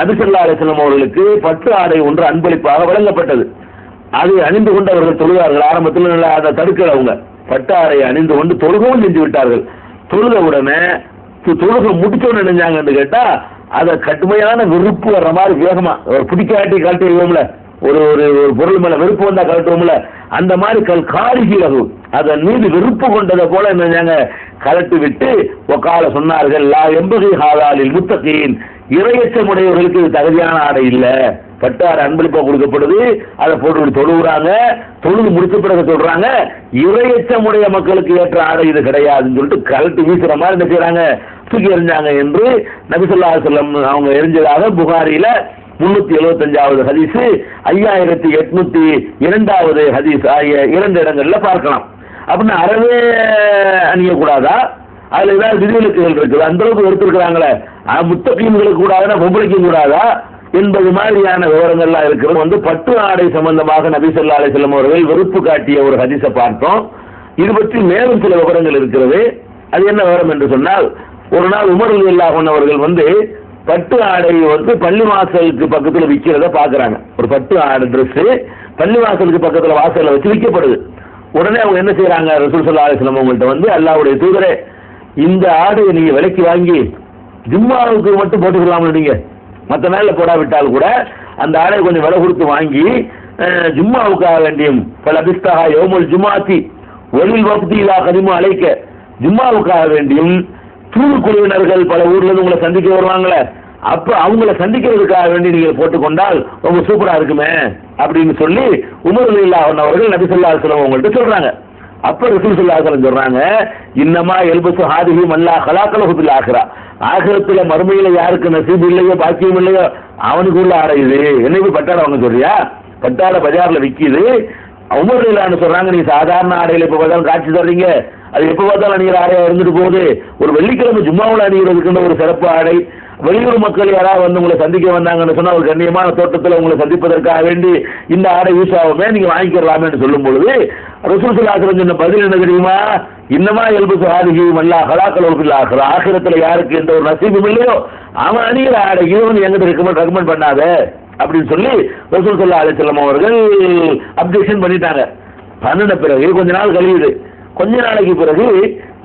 நபி ஸல்லல்லாஹு அலைஹி வஸல்லம் அவர்களுக்கு பட்டு ஆடை ஒன்று அன்பளிப்பாக வழங்கப்பட்டது. அதை அணிந்து கொண்டு அவர்கள் தொழுவார்கள். ஆரம்பத்தில் அதை தடுக்கல, அவங்க பட்டு ஆடை அணிந்து கொண்டு தொழுகவும் செஞ்சு விட்டார்கள். தொழுத உடனே தொழுகை முடிச்சோன்னு நினைஞ்சாங்கன்னு கேட்டா, அதை கடுமையான வெறுப்பு வர்ற மாதிரி வேகமா பிடிக்காட்டி கழட்டுவோம்ல, ஒரு ஒரு பொருள் மேல வெறுப்பு வந்தா கழட்டுவோம்ல, அந்த மாதிரி காரிகிறது அதன் மீது வெறுப்பு கொண்டதை போல என்னஞ்சாங்க கலட்டு விட்டு ஒக்கால சொன்னார்கள், லா எம்பகி ஹாலாலில் முத்தகீன், இறையச்சமுடையவர்களுக்கு இது தகுதியான ஆடை இல்ல. பட்டு ஆடை அன்பளிப்பா கொடுக்கப்படுது, அதை போட்டு தொழுகிறாங்க. தொழுது முடிச்ச பிறகு சொல்றாங்க, இறையச்சமுடைய மக்களுக்கு ஏற்ற ஆடை இது கிடையாதுன்னு சொல்லிட்டு கலட்டு வீசுற மாதிரி என்ன செய்யறாங்க, தூக்கி எறிஞ்சாங்க என்று நபி ஸல்லல்லாஹு அலைஹி வஸல்லம் அவங்க எரிஞ்சதாக புகாரில 375வது ஹதீஸ், 5802வது ஹதீஸ் ஆகிய 2 இடங்கள்ல பார்க்கலாம். அப்படின்னா அறவே அணியக்கூடாதா, அதுல ஏதாவது விதிவிலக்குகள் இருக்குது, அந்த அளவுக்கு எடுத்துருக்கிறாங்களே, முத்தகீன்களுக்கு கூடாதுன்னா பொம்பளைக்கும் கூடாதா என்பது மாதிரியான விவரங்கள்லாம் இருக்கிறது. வந்து பட்டு ஆடை சம்பந்தமாக நபி ஸல்லல்லாஹு அலைஹி வஸல்லம் அவர்கள் வெறுப்பு காட்டிய ஒரு ஹதீஸை பார்த்தோம். இது பற்றி மேலும் சில விவரங்கள் இருக்கிறது. அது என்ன விவரம் என்று சொன்னால், ஒரு நாள் உமர் ரலியல்லாஹு அன்ஹு அவர்கள் வந்து பட்டு ஆடை வந்து பள்ளிவாசலுக்கு பக்கத்துல விற்கிறத பாக்குறாங்க. ஒரு பட்டு ஆடை ட்ரெஸ் பள்ளிவாசலுக்கு பக்கத்துல வாசல்ல வச்சு விற்கப்படுது. உடனே அவங்க என்ன செய்யறாங்க, ரசூல் ஸல்லல்லாஹு அலைஹி வஸல்லம் அவங்கள்ட்ட வந்து, அல்லாஹ்வுடைய தூதரே, இந்த ஆடையை நீங்க விலைக்கு வாங்கி ஜும்மாவுக்கு மட்டும் போட்டுக்கலாம்னு, நீங்க மற்ற நாள்ல போடாவிட்டால் கூட அந்த ஆடையை கொஞ்சம் விலை கொடுத்து வாங்கி ஜும்மாவுக்காக வேண்டியும் பல பிஸ்தகா யௌமுல் ஜுமாத்தி ஒலில் வஃப்தி இலா கரிமு அலைக்க, ஜும்மாவுக்காக வேண்டியும் தூதுக்குழுவினர்கள் பல ஊர்ல இருந்து உங்களை சந்திக்க வருவாங்களே, அப்ப அவங்கள சந்திக்கிறதுக்காக வேண்டி நீங்க போட்டுக்கொண்டால் ரொம்ப சூப்பரா இருக்குமே அப்படின்னு சொல்லி உமர் ரலியல்லாஹு அன்ஹு அவர்கள் நபி ஸல்லல்லாஹு அலைஹி வஸல்லம் அவங்கள்ட்ட சொல்றாங்க. அப்ப ரசூல் ஸல்லல்லாஹு அலைஹி வஸல்லம் சொல்றாங்க, இன்னமா யல்பசு ஹாதிஹி மல்லா ஹலாக்கலஹு பில் ஆখিরা, ஆகிரத்துல மறுமையில யாருக்கு நசீப் இல்லையோ பாக்கியம் இல்லையோ அவனுக்கு உள்ள ஆடை இது. என்னைக்கு பட்டாடை வாங்க சொல்றியா, பட்டாடை பஜார்ல விற்கிது. உமர் ரலியல்லாஹு சொல்றாங்க, நீ சாதாரண ஆடையில எப்ப பார்த்தாலும் காட்சி தர்றீங்க, அது எப்ப பார்த்தாலும் அணிகிற ஆடையா இருந்துட்டு போகுது. ஒரு வெள்ளிக்கிழமை ஜும்மாவில் அணிகிறதுக்குன்னு ஒரு சிறப்பு ஆடை, வெளியூர் மக்கள் யாராவது வந்து உங்களை சந்திக்க வந்தாங்கன்னு சொன்னா ஒரு கண்ணியமான தோட்டத்தில் உங்களை சந்திப்பதற்காக வேண்டி இந்த ஆடை யூஸ் ஆகுமே, நீங்க வாங்கிக்கலாமேன்னு சொல்லும் பொழுது ரசூல் ஸல்லல்லாஹு அலைஹி வஸல்லம் சொன்ன பதில் என்ன தெரியுமா, இன்னமா யல்பசு ஹாதிஹி மல்லா ஹலாக்கலஹு பில் ஆখিরা, ஆகிரத்துல யாருக்கு எந்த ஒரு நசீபும் இல்லையோ அவன் அணிகிற ஆடை இவன் எங்கிட்ட ரெக்கமெண்ட் பண்ணாத அப்படின்னு சொல்லி ரசூல் ஸல்லல்லாஹு அலைஹி வஸல்லம் அவர்கள் அப்ஜெக்ஷன் பண்ணிட்டாங்க. பண்ணின பிறகு கொஞ்ச நாள் கழியுது. கொஞ்ச நாளைக்கு பிறகு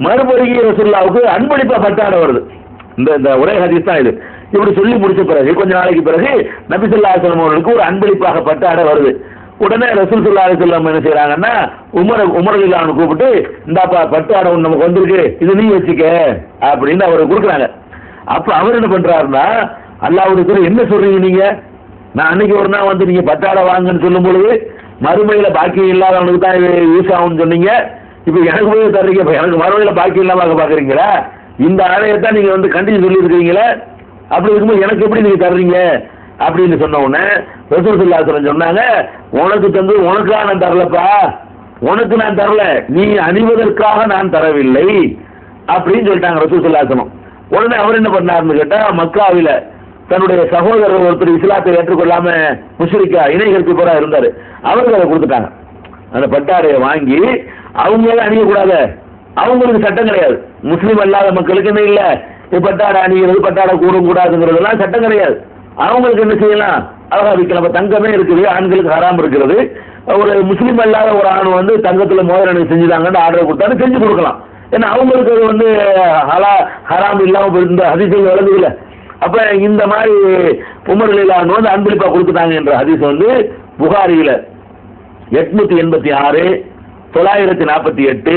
மறுபடியும் ரசூலுல்லாஹ்வுக்கு அன்பளிப்பா பட்டாடை வருது. இந்த ஒரே ஹதீஸ் தான் இது. இப்படி சொல்லி முடிச்ச பிறகு கொஞ்ச நாளைக்கு பிறகு நபி ஸல்லல்லாஹு அலைஹி வஸல்லம் அவர்களுக்கு ஒரு அன்பளிப்பாக பட்டாடை வருது. உடனே ரசூல் ஸல்லல்லாஹு அலைஹி வஸல்லம் என்ன செய்றாங்கன்னா, உமர் ரலியல்லாஹு அன்ஹு கூப்பிட்டு, இந்தாப்பா பட்டாடை ஒன்று நமக்கு வந்திருக்கு, இது நீ வச்சுக்க அப்படின்னு அவருக்கு கொடுக்குறாங்க. அப்ப அவர் என்ன பண்றாருன்னா, அல்லாஹ்வுடைய என்ன சொல்றீங்க நீங்க, நான் அன்னைக்கு ஒரு நாள் வந்து நீங்க பட்டாடை வாங்கன்னு சொல்லும் பொழுது மறுமையில பாக்கியம் இல்லாதவனுக்கு தான் யூஸ் ஆகும்னு சொன்னீங்க, இப்ப எனக்கு போய் தர்றீங்க, இப்ப எனக்கு மறுமையில பாக்கியம் இல்லாம பாக்குறீங்களா, இந்த ஆடையை தான் நீங்க வந்து கண்டிச்சு சொல்லி இருக்கீங்களே, அப்படி இருக்கும்போது எனக்கு எப்படி நீங்க தர்றீங்க அப்படின்னு சொன்ன உடனே ரசூல் ஸல்லல்லாஹு அலைஹி வஸல்லம் சொன்னாங்க, உனக்கு தந்து உனக்காக நான் தரலப்பா, உனக்கு நான் தரல, நீ அணிவதற்காக நான் தரவில்லை அப்படின்னு சொல்லிட்டாங்க ரசூல் ஸல்லல்லாஹு அலைஹி வஸல்லம். உடனே அவர் என்ன பண்ணாருன்னு கேட்டா, மக்காவில தன்னுடைய சகோதரர் ஒருத்தர் இஸ்லாத்தை ஏற்றுக்கொள்ளாம முஷ்ரிக்கா இணைகளுக்கு போறா இருந்தாரு, அவருக்கு அதை கொடுத்துட்டாங்க. அந்த பட்டாடையை வாங்கி அவங்களே அணியக்கூடாது, அவங்களுக்கு சட்டம் கிடையாது. முஸ்லீம் அல்லாத மக்களுக்கு என்ன இல்ல, பட்டாடை அணிகிறது பட்டாடை கூடும் கூடாதுங்கிறதெல்லாம் சட்டம் கிடையாது. அவங்களுக்கு என்ன செய்யலாம், அழகா விற்கலாம். தங்கமே இருக்குது, ஆண்களுக்கு ஹராம் இருக்கிறது, ஒரு முஸ்லீம் அல்லாத ஒரு ஆண் வந்து தங்கத்தில் மோதிரம் எனக்கு செஞ்சுதாங்கன்னு ஆர்டர் கொடுத்தாலும் செஞ்சு கொடுக்கலாம். ஏன்னா அவங்களுக்கு அது வந்து ஹராம் இல்லாமல் இந்த ஹதீஸில் விளங்குதில்ல. அப்போ இந்த மாதிரி உமர் ரலியல்லாஹு அன்ஹு வந்து அன்பளிப்பாக கொடுத்துட்டாங்க என்ற ஹதீஸ் வந்து புகாரியில் 886, 948,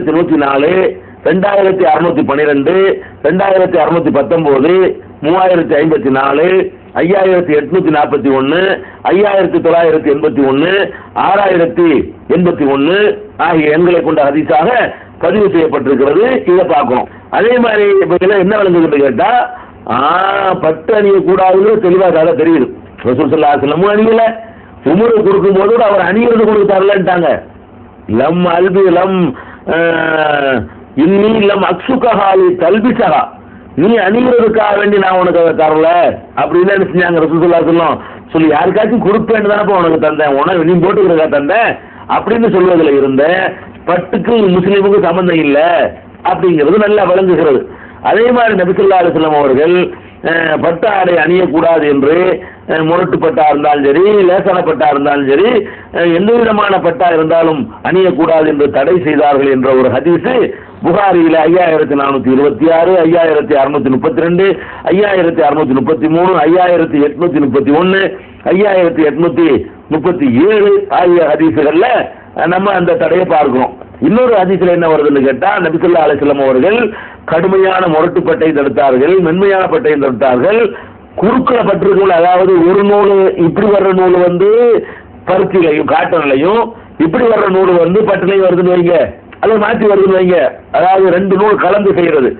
2104, 2612, 2619, 3054, 5841, 5981, 6081 ஆகிய எண்களை கொண்ட ஹதீஸாக பதிவு செய்யப்பட்டிருக்கிறது. இதை பார்க்கணும். அதே மாதிரி இப்போ என்ன விளங்குதுன்னு கேட்டா பட்டு அணிய கூடாதுன்னு தெளிவாக அதை தெரியுது. ரசூல் ஸல்லல்லாஹு அலைஹி வஸல்லம் அணியல, உமர் கொடுக்கும் போது அவர் அணியிறது கொடுத்தாருலன்ட்டாங்க. லம் அல்பி லம் இன்னி லம் அக்சுகஹாலி தல்பிசஹா, நீ அணிகிறதுக்காக வேண்டி நான் உனக்கு அதை தரல அப்படின்னு என்ன செஞ்சாங்க ரசூல் ஸல்லல்லாஹு அலைஹி வஸல்லம். சொல்லி யாருக்காச்சும் கொடுப்பேன்னு தானப்பா உனக்கு தந்தேன், உனக்கு நீ போட்டுக்கிறதா தந்தேன் அப்படின்னு சொல்வதில் இருந்த பட்டுக்கு முஸ்லீமுக்கு சம்பந்தம் இல்லை அப்படிங்கிறது நல்லா விளங்குகிறது. அதே மாதிரி நபி ஸல்லல்லாஹு அலைஹி வஸல்லம் அவர்கள் பட்டு ஆடை அணியக்கூடாது என்று முரட்டு பட்டா இருந்தாலும் சரி, லேசான பட்டா இருந்தாலும் சரி, எந்த விதமான பட்டா இருந்தாலும் அணியக்கூடாது என்று தடை செய்தார்கள் என்ற ஒரு ஹதீஸ் புகாரியில் 5426, 5632, 5633, 5831, 5837 ஆகிய ஹதீஸுகள்ல நம்ம அந்த தடையை பார்க்கிறோம். இன்னொரு ஹதீஸ்ல என்ன வருதுன்னு கேட்டா நபி ஸல்லல்லாஹு அலைஹி வஸல்லம் அவர்கள் கடுமையான முரட்டுப்பட்டை தடுத்தார்கள், மென்மையான பட்டையை தடுத்தார்கள். குறுக்கில பட்டிருக்கல, அதாவது ஒரு நூல் இப்படி வர்ற நூல் வந்து பருத்திலையும் காட்டன்லையும், இப்படி வர்ற நூல் வந்து பட்டிலையும் வருதுன்னு வைங்க, அதை மாற்றி வருதுன்னு வைங்க, அதாவது ரெண்டு நூல் கலந்து செய்யறது,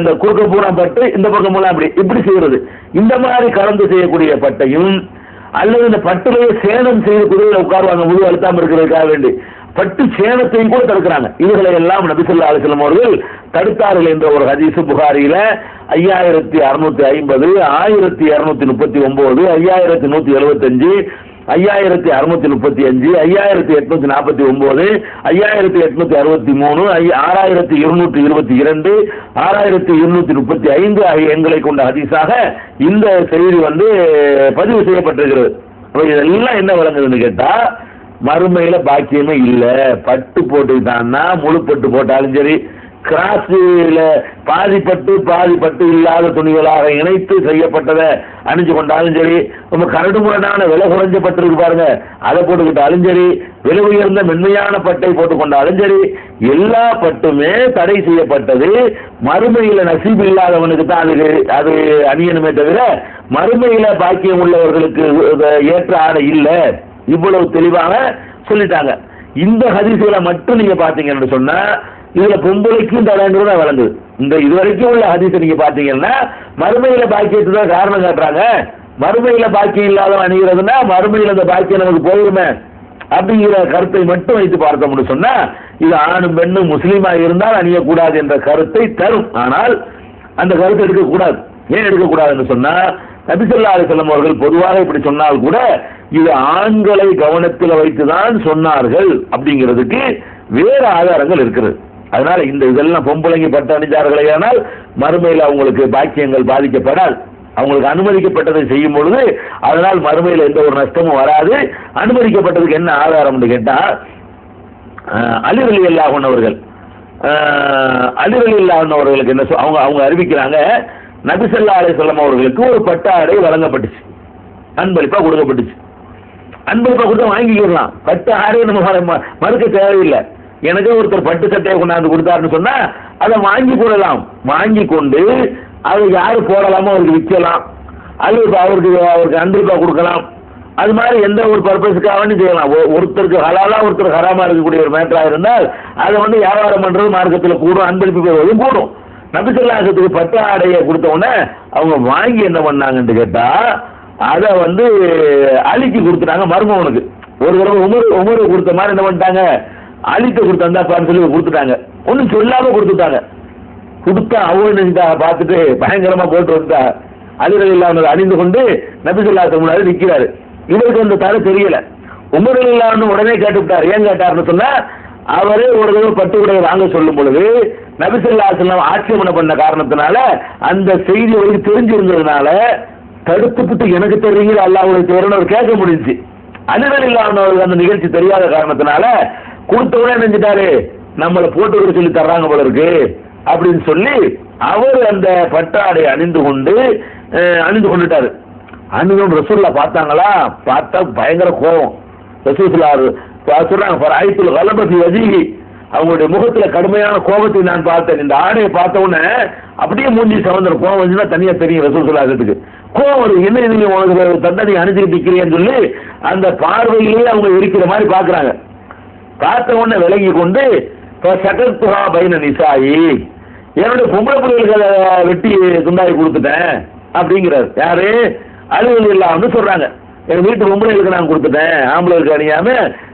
இந்த குறுக்க பூரா பட்டு இந்த பக்கம் இப்படி செய்யறது, இந்த மாதிரி கலந்து செய்யக்கூடிய பட்டையும் அல்லது இந்த பட்டிலேயே சேதம் செய்து குதிரையில் உட்காருவாங்க முழு அழுத்தாம இருக்கிறதுக்காக வேண்டி பட்டு சேதத்தையும் கூட தடுக்கிறாங்க. இவர்களை எல்லாம் நபி ஸல்லல்லாஹு அலைஹி வஸல்லம் அவர்கள் தடுத்தார்கள் என்ற ஒரு ஹதீஸ் புகாரியில 5650, 1239, 5175, 5635, 5849, 5863, 6222, 6235 ஆகிய எண்களை கொண்ட ஹதீஸாக இந்த செய்தி வந்து பதிவு செய்யப்பட்டிருக்கிறது. இதெல்லாம் என்ன விளங்குதுன்னு கேட்டா மறுமையில பாக்கியமே இல்லை. பட்டு போட்டுக்கிட்டான்னா முழு பட்டு போட்டாலும் சரி, கிராஸ்ல பாதி பட்டு இல்லாத துணிகளாக இணைத்து செய்யப்பட்டதை அணிஞ்சு கொண்டாலும் சரி, ரொம்ப கரடு முரடான விலை குறைஞ்ச பட்டு இருக்கு பாருங்க, அதை போட்டுக்கிட்டாலும் சரி, விலை உயர்ந்த மென்மையான பட்டை போட்டுக்கொண்டாலும் சரி, எல்லா பட்டுமே தடை செய்யப்பட்டது. மறுமையில நசீபு இல்லாதவனுக்கு தான் அது அணியணுமே தவிர மறுமையில பாக்கியம் உள்ளவர்களுக்கு ஏற்ற ஆடை இல்லை. இவ்வளவு தெளிவாக சொல்லிட்டாங்க. இந்த ஹதீஸ்களை மட்டும் நீங்க பாத்தீங்கன்னு சொன்னா இதுல பொம்பளைக்கும் தடைங்கிறது வழங்குது. இந்த இதுவரைக்கும் உள்ள ஹதீஸை நீங்க பாத்தீங்கன்னா மறுமையில பாக்கியத்துக்கு தான் காரணம் காட்டுறாங்க. மறுமையில பாக்கியம் இல்லாத அணிகிறதுனா மறுமையில அந்த பாக்கியம் நமக்கு போயிருமே அப்படிங்கிற கருத்தை மட்டும் வைத்து பார்த்தோம்னு சொன்னா இது ஆணும் பெண்ணும் முஸ்லீமா இருந்தால் அணியக்கூடாது என்ற கருத்தை தரும். ஆனால் அந்த கருத்தை எடுக்கக்கூடாது. ஏன் எடுக்கக்கூடாதுன்னு சொன்னா நபி ஸல்லல்லாஹு அலைஹி வஸல்லம் அவர்கள் பொதுவாக இப்படி சொன்னால் கூட இது ஆண்களை கவனத்தில் வைத்துதான் சொன்னார்கள் அப்படிங்கிறதுக்கு வேற ஆதாரங்கள் இருக்கிறது. அதனால இதெல்லாம் பொம்பளைங்க பட்டு அணிஞ்சார்களே ஆனால் மறுமையில் அவங்களுக்கு பாக்கியங்கள் பாதிக்கப்படாது. அவங்களுக்கு அனுமதிக்கப்பட்டதை செய்யும் பொழுது அதனால் மறுமையில் எந்த ஒரு நஷ்டமும் வராது. அனுமதிக்கப்பட்டதுக்கு என்ன ஆதாரம்னு கேட்டா அலி ரலியல்லாஹு அன்ஹு அவர்களுக்கு என்ன அவங்க அறிவிக்கிறாங்க, நபி ஸல்லல்லாஹு அலைஹி வஸல்லம் அவர்களுக்கு ஒரு பட்டாடை வழங்கப்பட்டுச்சு, அன்பளிப்பா கொடுக்கப்பட்டுச்சு. அன்பளிப்பா கொடுத்தா வாங்கிக்கலாம், பட்டு ஆடை நம்ம மறுக்க தேவையில்லை. எனக்கு ஒருத்தர் பட்டு சட்டையை கொண்டாந்து கொடுத்தாருன்னு சொன்னா அதை வாங்கி கொள்ளலாம். வாங்கி கொண்டு அதை யாரு போடலாமோ அவருக்கு விற்கலாம், அல்லது அவருக்கு அன்பளிப்பா கொடுக்கலாம். அது மாதிரி எந்த ஒரு பர்பஸுக்காக செய்யலாம். ஒருத்தருக்கு ஹலாலா ஒருத்தர் ஹராமா இருக்கக்கூடிய ஒரு மேட்டரா இருந்தால் அதை வந்து வியாபாரம் பண்றது மார்க்கத்தில் கூடும், அன்பளிப்பு பெறுவதும் கூடும். நபி ஸல்லல்லாஹு அலைஹி வஸல்லம் பட்டு ஆடையை கொடுத்த உடனே அவங்க வாங்கி என்ன பண்ணாங்கன்னு கேட்டா அதை வந்து அலிக்கு கொடுத்துட்டாங்க, மருமகனுக்கு. ஒரு தடவை உமரு கொடுத்த மாதிரி என்ன பண்ணிட்டாங்க, அலிக்கு கொடுத்தான்னு சொல்லி கொடுத்துட்டாங்க. ஒன்னும் சொல்லாம கொடுத்துட்டாங்க. கொடுத்தா அவங்க பார்த்துட்டு பயங்கரமா போட்டு வந்தா அலி ரலியல்லாஹு அன்ஹு அணிந்து கொண்டு நபி ஸல்லல்லாஹு அலைஹி வஸல்லம் முன்னாடி நிற்கிறாரு. இவருக்கு அந்த தடை தெரியல. உமர் ரலியல்லாஹு அன்ஹு உடனே கேட்டுவிட்டார். ஏன் கேட்டாருன்னு சொன்னா அவரே ஒரு தடவை பட்டு உடைய வாங்க சொல்லும் பொழுது நபி ஸல்லல்லாஹு அலைஹி வஸல்லம் ஆட்சேபனை பண்ண காரணத்தினால அந்த செய்தி அவருக்கு தெரிஞ்சிருந்ததுனால தடுத்துப்பட்டு எனக்கு தெரியுங்க அல்லாஹ்வுடைய தூதர் அவர் கேட்க முடிஞ்சுச்சு. அலிகள் இல்லாதவர்களுக்கு அந்த நிகழ்ச்சி தெரியாத காரணத்தினால கொடுத்தவனே நினைச்சிட்டாரு நம்மளை போட்டு சொல்லி தர்றாங்க போல இருக்கு அப்படின்னு சொல்லி அவர் அந்த பட்டாடை அணிந்து கொண்டுட்டாரு. அணிந்து ரசூல்லா பார்த்தாங்களா, பார்த்தா பயங்கர கோபம். ரசூலுல்லா சொல்றாங்க ஐத்துல் கலபதி வஜீஹி, அவங்களுடைய முகத்துல கடுமையான கோபத்தை நான் பார்த்தேன். இந்த ஆடையை பார்த்த உடனே அப்படியே மூஞ்சி சவந்தர கோபம் வந்துச்சுன்னா தனியா தெரியும் ரசூலுல்லாஹ்வுக்கு கோபம் வருது. என்ன நீங்க உங்களுக்கு தண்டனை அணிஞ்சுக்கிட்டு இருக்கிறீங்கன்னு சொல்லி அந்த பார்வையிலேயே அவங்க இருக்கிற மாதிரி பாக்குறாங்க. பார்த்த உடனே விலகி கொண்டு சகத்துஹா பைன நிசாயி, என்னுடைய பொம்பளை பிள்ளைகளுக்கு வெட்டி துண்டாகி கொடுத்துட்டேன் அப்படிங்கிறார். யாரு? அலுவலகம் இல்லாம சொல்றாங்க, எங்க வீட்டு பொம்பளைகளுக்கு நான் கொடுத்துட்டேன், ஆம்பளைகளுக்கு அணியாம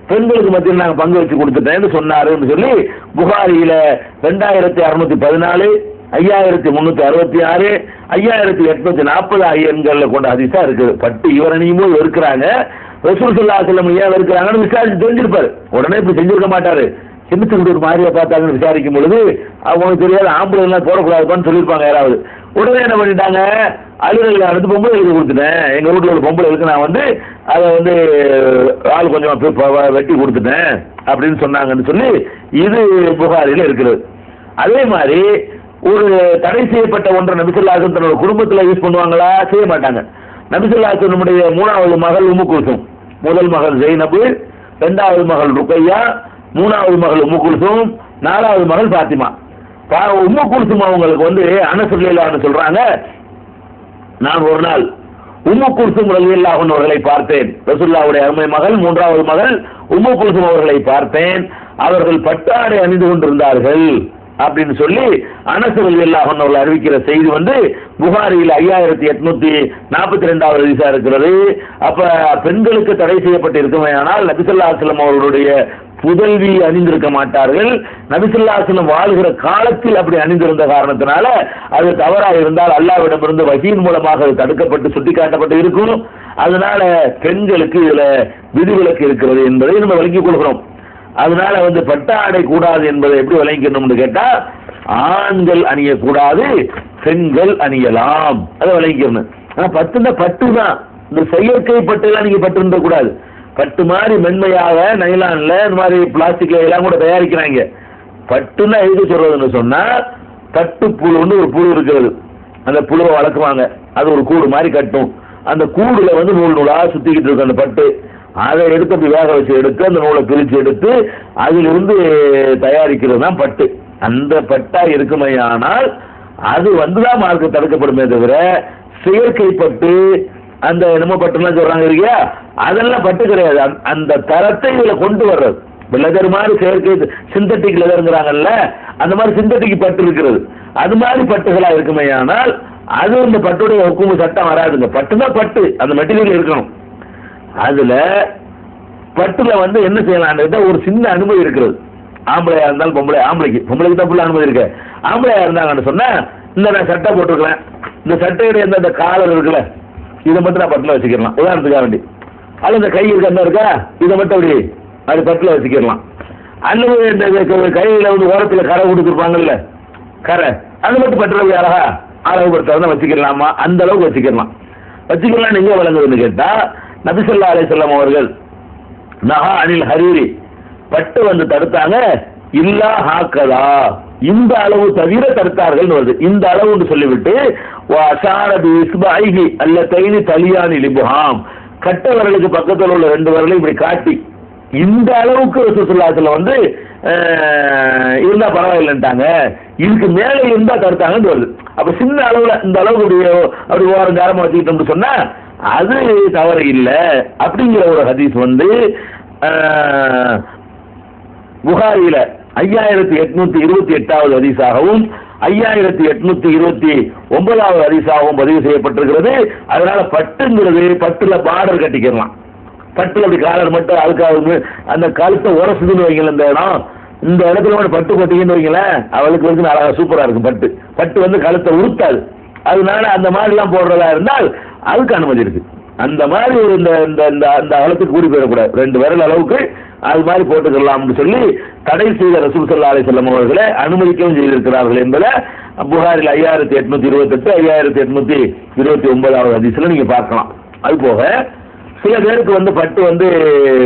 பெண்களுக்கு மத்தியில் நாங்கள் பங்கு வச்சு கொடுத்துட்டேன்னு சொன்னாருன்னு சொல்லி புகாரியில 2614, 5366, 5840 எண்கள்ல கொண்ட ஹதீஸா இருக்கு. பட்டு இவரணியும் இருக்கிறாங்க. ரசூல் ஸல்லல்லாஹு அலைஹி வஸல்லம் ஏன் இருக்கிறாங்கன்னு விசாரிச்சு தெரிஞ்சிருப்பாரு. உடனே இப்படி செஞ்சிருக்க மாட்டாரு. சின்னத்துக்கு ஒரு மாதிரியா பார்த்தாங்கன்னு விசாரிக்கும் பொழுது அவங்களுக்கு தெரியாது, ஆம்பளை எல்லாம் போடக்கூடாதுன்னு சொல்லியிருப்பாங்க யாராவது. உடனே என்ன பண்ணிட்டாங்க, அலுவலகம் அடுத்து பொம்பளை எழுதி கொடுத்துட்டேன், எங்க வீட்டில் ஒரு பொம்பளை இருக்கு, நான் அதை ஆள் கொஞ்சம் வெட்டி கொடுத்துட்டேன் அப்படின்னு சொன்னாங்கன்னு சொல்லி இது புகாரில இருக்கிறது. அதே மாதிரி ஒரு தடை செய்யப்பட்ட ஒன்றை நபி ஸல்லல்லாஹு அலைஹி வஸல்லம் தன்னோட குடும்பத்தில் யூஸ் பண்ணுவாங்களா? செய்ய மாட்டாங்க. நபி ஸல்லல்லாஹு அலைஹி வஸல்லம் மூணாவது மகள் உம்மு குல்சும், முதல் மகள் ஜைனபு, இரண்டாவது மகள் ருக்கையா, மூணாவது மகள் உம்மு குல்சும், நாலாவது மகள் பாத்திமா. உம்மு குல்சும் அவங்களுக்கு அனஸ் ரலியல்லாஹு அன்ஹு சொல்றாங்க, நான் ஒரு நாள் உம்மு குல்சும் ரலியல்லாஹு அன்ஹா அவர்களை பார்த்தேன். ரசூலுல்லாஹ்வுடைய அருமை மகள் மூன்றாவது மகள் உம்மு குல்சும் அவர்களை பார்த்தேன், அவர்கள் பட்டாடை அணிந்து கொண்டிருந்தார்கள் அப்படின்னு சொல்லி அனஸ் ரலியல்லாஹு அன்ஹு அவர்கள் அறிவிக்கிற செய்தி புகாரியில் 5842வது ஹதீஸா இருக்கிறது. அப்ப பெண்களுக்கு தடை செய்யப்பட்டு இருக்குமேயானால் நபி ஸல்லல்லாஹு அலைஹி வஸல்லம் அவர்களுடைய புதல்வி அணிந்திருக்க மாட்டார்கள். நபி ஸல்லல்லாஹு அலைஹி வஸல்லம் வாழ்கிற காலத்தில் அப்படி அணிந்திருந்த காரணத்தினால அது தவறாக இருந்தால் அல்லாஹ்விடமிருந்து வஹீயின் மூலமாக அது தடுக்கப்பட்டு சுட்டிக்காட்டப்பட்டு இருக்கும். அதனால பெண்களுக்கு இதுல விதிவிலக்கு இருக்கிறது என்பதை நம்ம விளங்கிக் கொள்கிறோம். அதனால பட்டாடை கூடாது என்பதை எப்படி விளங்கிக்கணும்னு கேட்டா, ஆண்கள் அணியக்கூடாது, பெண்கள் அணியலாம், அதை விளங்கிக்கணும். ஆனா பட்டுன்னா பட்டு தான், இந்த செயற்கை பட்டுலாம் நீங்க பட்டு இருந்த கூடாது. பட்டு மாதிரி மென்மையாக நைலான்ல இந்த மாதிரி பிளாஸ்டிக்ல எல்லாம் கூட தயாரிக்கிறாங்க. பட்டுன்னா எதுக்கு சொல்றதுன்னு சொன்னா, பட்டு புழு ஒரு புழு இருக்கிறது, அந்த புழுவை வளர்க்குவாங்க, அது ஒரு கூடு மாதிரி கட்டும், அந்த கூடுல நூல் நூலா சுத்திக்கிட்டு இருக்கும் அந்த பட்டு. அதை எடுத்து அப்படி வேக வச்சு எடுத்து அந்த நூலை பிரிச்சு எடுத்து அதிலிருந்து தயாரிக்கிறது தான் பட்டு. அந்த பட்டா இருக்குமையானால் அது தான் மார்க்க தடுக்கப்படுமே தவிர, செயற்கை பட்டு அந்த என்னமோ பட்டுலாம் சொல்றாங்க இல்லையா, அதெல்லாம் பட்டு கிடையாது. அந்த தரத்தை இதுல கொண்டு வர்றது லெதர் மாதிரி செயற்கை சிந்தட்டிக் லெதர்ங்கிறாங்கல்ல, அந்த மாதிரி சிந்தட்டிக் பட்டு இருக்கிறது, அது மாதிரி பட்டுகளா இருக்குமையானால் அது இந்த பட்டுடைய ஹுக்குமு சட்டம் வராதுங்க. பட்டுனா பட்டு அந்த மெட்டீரியல் இருக்கணும். அதுல பட்டுல என்ன செய்யலாம், ஒரு சின்ன அனுமதி இருக்கிறது. ஆம்பளையா இருந்தாலும் பொம்பளைக்கு தான் ஃபுல்லா அனுமதி இருக்கு. ஆம்பளையா இருந்தாங்கன்னு சொன்னா, இந்த நான் சட்டை போட்டிருக்கிறேன், இந்த சட்டையுடைய இந்த காலர் இருக்குல்ல, இதை மட்டும் நான் பட்டுல வச்சுக்கலாம் உதாரணத்துக்காக வேண்டி. அல்ல இந்த கை இருக்க இருக்கா, இதை மட்டும் அப்படி அது பட்டுல வச்சுக்கலாம். அல்லது இந்த கையில ஓரத்துல கரை கொடுத்துருப்பாங்கல்ல, கரை, அது மட்டும் பட்டுல அழகா அளவுபடுத்த வச்சுக்கலாமா, அந்த அளவுக்கு வச்சுக்கலாம். எங்க விளங்குதுன்னு கேட்டா, நபி ஸல்லல்லாஹு அலைஹி வஸல்லம் அவர்கள் நஹா அனில் ஹரீரி, பட்டு தடுத்தாங்க, இல்லா ஹாக்கதா, இந்த அளவு தவிர தடுத்தார்கள் வருது. இந்த அளவுன்னு சொல்லிவிட்டு வஅஷார பிஇஸ்பைஹி அல்லதைனி தலியானி லிபுஹாம், கட்ட விரலுக்கு பக்கத்தில் உள்ள 2 விரலையும் இப்படி காட்டி இந்த அளவுக்கு ரசூலுல்லாஹி ஸல்லல்லாஹு அலைஹி வஸல்லம் இருந்தா பரவாயில்லைன்ட்டாங்க, இதுக்கு மேலே இருந்தா தடுத்தாங்கன்னு வருது. அப்ப சின்ன அளவுல இந்த அளவுக்கு அப்படி ஓரம் நேரமா வச்சுக்கிட்டோம்னு சொன்னா அது தவறு இல்லை அப்படிங்கிற ஒரு ஹதீஸ் புகாரியில 5828வது ஹதீஸாகவும் 5829வது ஹதீஸாகவும் பதிவு செய்யப்பட்டிருக்கிறது. அதனால பட்டுங்கிறது பட்டுல பார்டர் கட்டிக்கலாம், பட்டுல அப்படி காலர் மட்டும் அதுக்காக அந்த கழுத்தை உரசுதுன்னு வைங்களேன், இந்த இடத்துல பட்டு போட்டீங்கன்னு வைங்களேன், அவளுக்கு அழகா சூப்பரா இருக்கும். பட்டு கழுத்தை உறுத்தாது. அதனால அந்த மாதிரி எல்லாம் போடுறதா இருந்தால் அதுக்கு அனுமதி இருக்கு. அந்த மாதிரி ஒரு இந்த அளவுக்கு கூடி போயிடக்கூடாது, 2 விரல் அளவுக்கு அது மாதிரி போட்டுக்கலாம்னு சொல்லி தடை செய்த ரசூல் ஸல்லல்லாஹு அலைஹி வஸல்லம் அவர்களை அனுமதிக்கவும் செய்திருக்கிறார்கள் என்பதை புகாரில் 5828 5829வது ஹதீஸ்ல நீங்க பார்க்கலாம். அது போக சில பேருக்கு வந்து பட்டு வந்து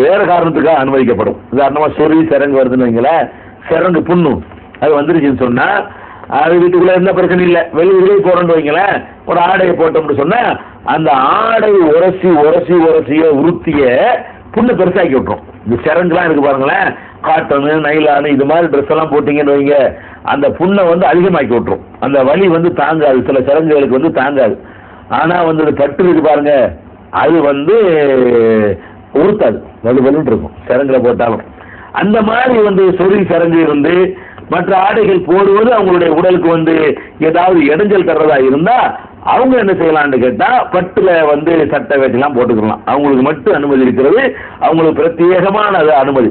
வேற காரணத்துக்காக அனுமதிக்கப்படும். உதாரணமா சொறி சிறங்கு வருதுன்னு வைங்களேன், சிறங்கு புண்ணு அது வந்துருச்சுன்னு சொன்னா அது வீட்டுக்குள்ள எந்த பிரச்சனை இல்லை. வெளியே போறோம்னு வைங்களேன், ஒரு ஆடையை போட்டோம்னு சொன்னா அந்த ஆடை உரசி உரசி உரசிய உருத்திய புண்ணை பெருசாக்கி விட்டுரும். இந்த சிறங்குலாம் இருக்கு பாருங்களேன், காட்டனு நைலானு இது மாதிரி ட்ரெஸ் எல்லாம் போட்டீங்கன்னு வைங்க, அந்த புண்ணை வந்து அதிகமாக்கி விட்டுரும். அந்த வலி வந்து தாங்காது, சில சிறங்குகளுக்கு வந்து தாங்காது. ஆனா வந்து அது பட்டு இருக்கு பாருங்க, அது வந்து உறுத்தாது, வலு வலுன்னு இருக்கும் சிறங்குல போட்டாலும். அந்த மாதிரி வந்து சொறி சிறங்கு இருந்து மற்ற ஆடைகள் போடுவது அவங்களுடைய உடலுக்கு வந்து ஏதாவது இடைஞ்சல் தர்றதா இருந்தா அவங்க என்ன செய்யலாம்னு கேட்டா பட்டுல வந்து சட்டை வேட்டெல்லாம் போட்டுக்கலாம். அவங்களுக்கு மட்டும் அனுமதி இருக்கிறது, அவங்களுக்கு பிரத்யேகமான அனுமதி.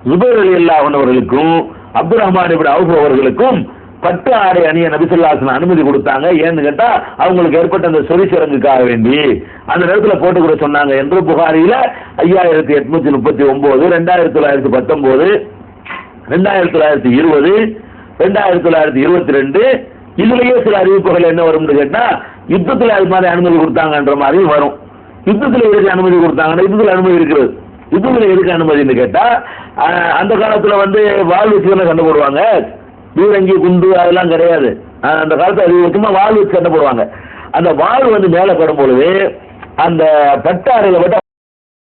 ஜுபைர் ரலியல்லாஹு அன்ஹு அவர்களுக்கும் அப்துர் ரஹ்மான் இப்னு அவ்ஃப் அவர்களுக்கும் பட்டு ஆடை அணிய நபி ஸல்லல்லாஹு அலைஹி வஸல்லம் அனுமதி கொடுத்தாங்க. ஏன்னு கேட்டா அவங்களுக்கு ஏற்பட்ட அந்த சொறி சிறங்குக்காக வேண்டி அந்த நேரத்தில் போட்டுக்கிற சொன்னாங்க என்று புகாரில 5839, 2919, 2920, 2922 இதுலயே சில அறிவிப்புகள் என்ன வரும்னு கேட்டா யுத்தத்தில் அது மாதிரி அனுமதி கொடுத்தாங்கன்ற மாதிரி வரும். யுத்தத்தில் எதுக்கு அனுமதி கொடுத்தாங்கன்னா யுத்தத்தில் அனுமதி இருக்கிறது. யுத்தத்தில் எதுக்கு அனுமதினு கேட்டா அந்த காலத்துல வந்து வாள் வச்சு சண்டை போடுவாங்க, பீரங்கி குண்டு அதெல்லாம் கிடையாது. அந்த காலத்துல அதிகபட்சமா வாள் வச்சு சண்டை போடுவாங்க. அந்த வாள் வந்து மேலே படும் பொழுது அந்த பட்டாடையில மட்டும்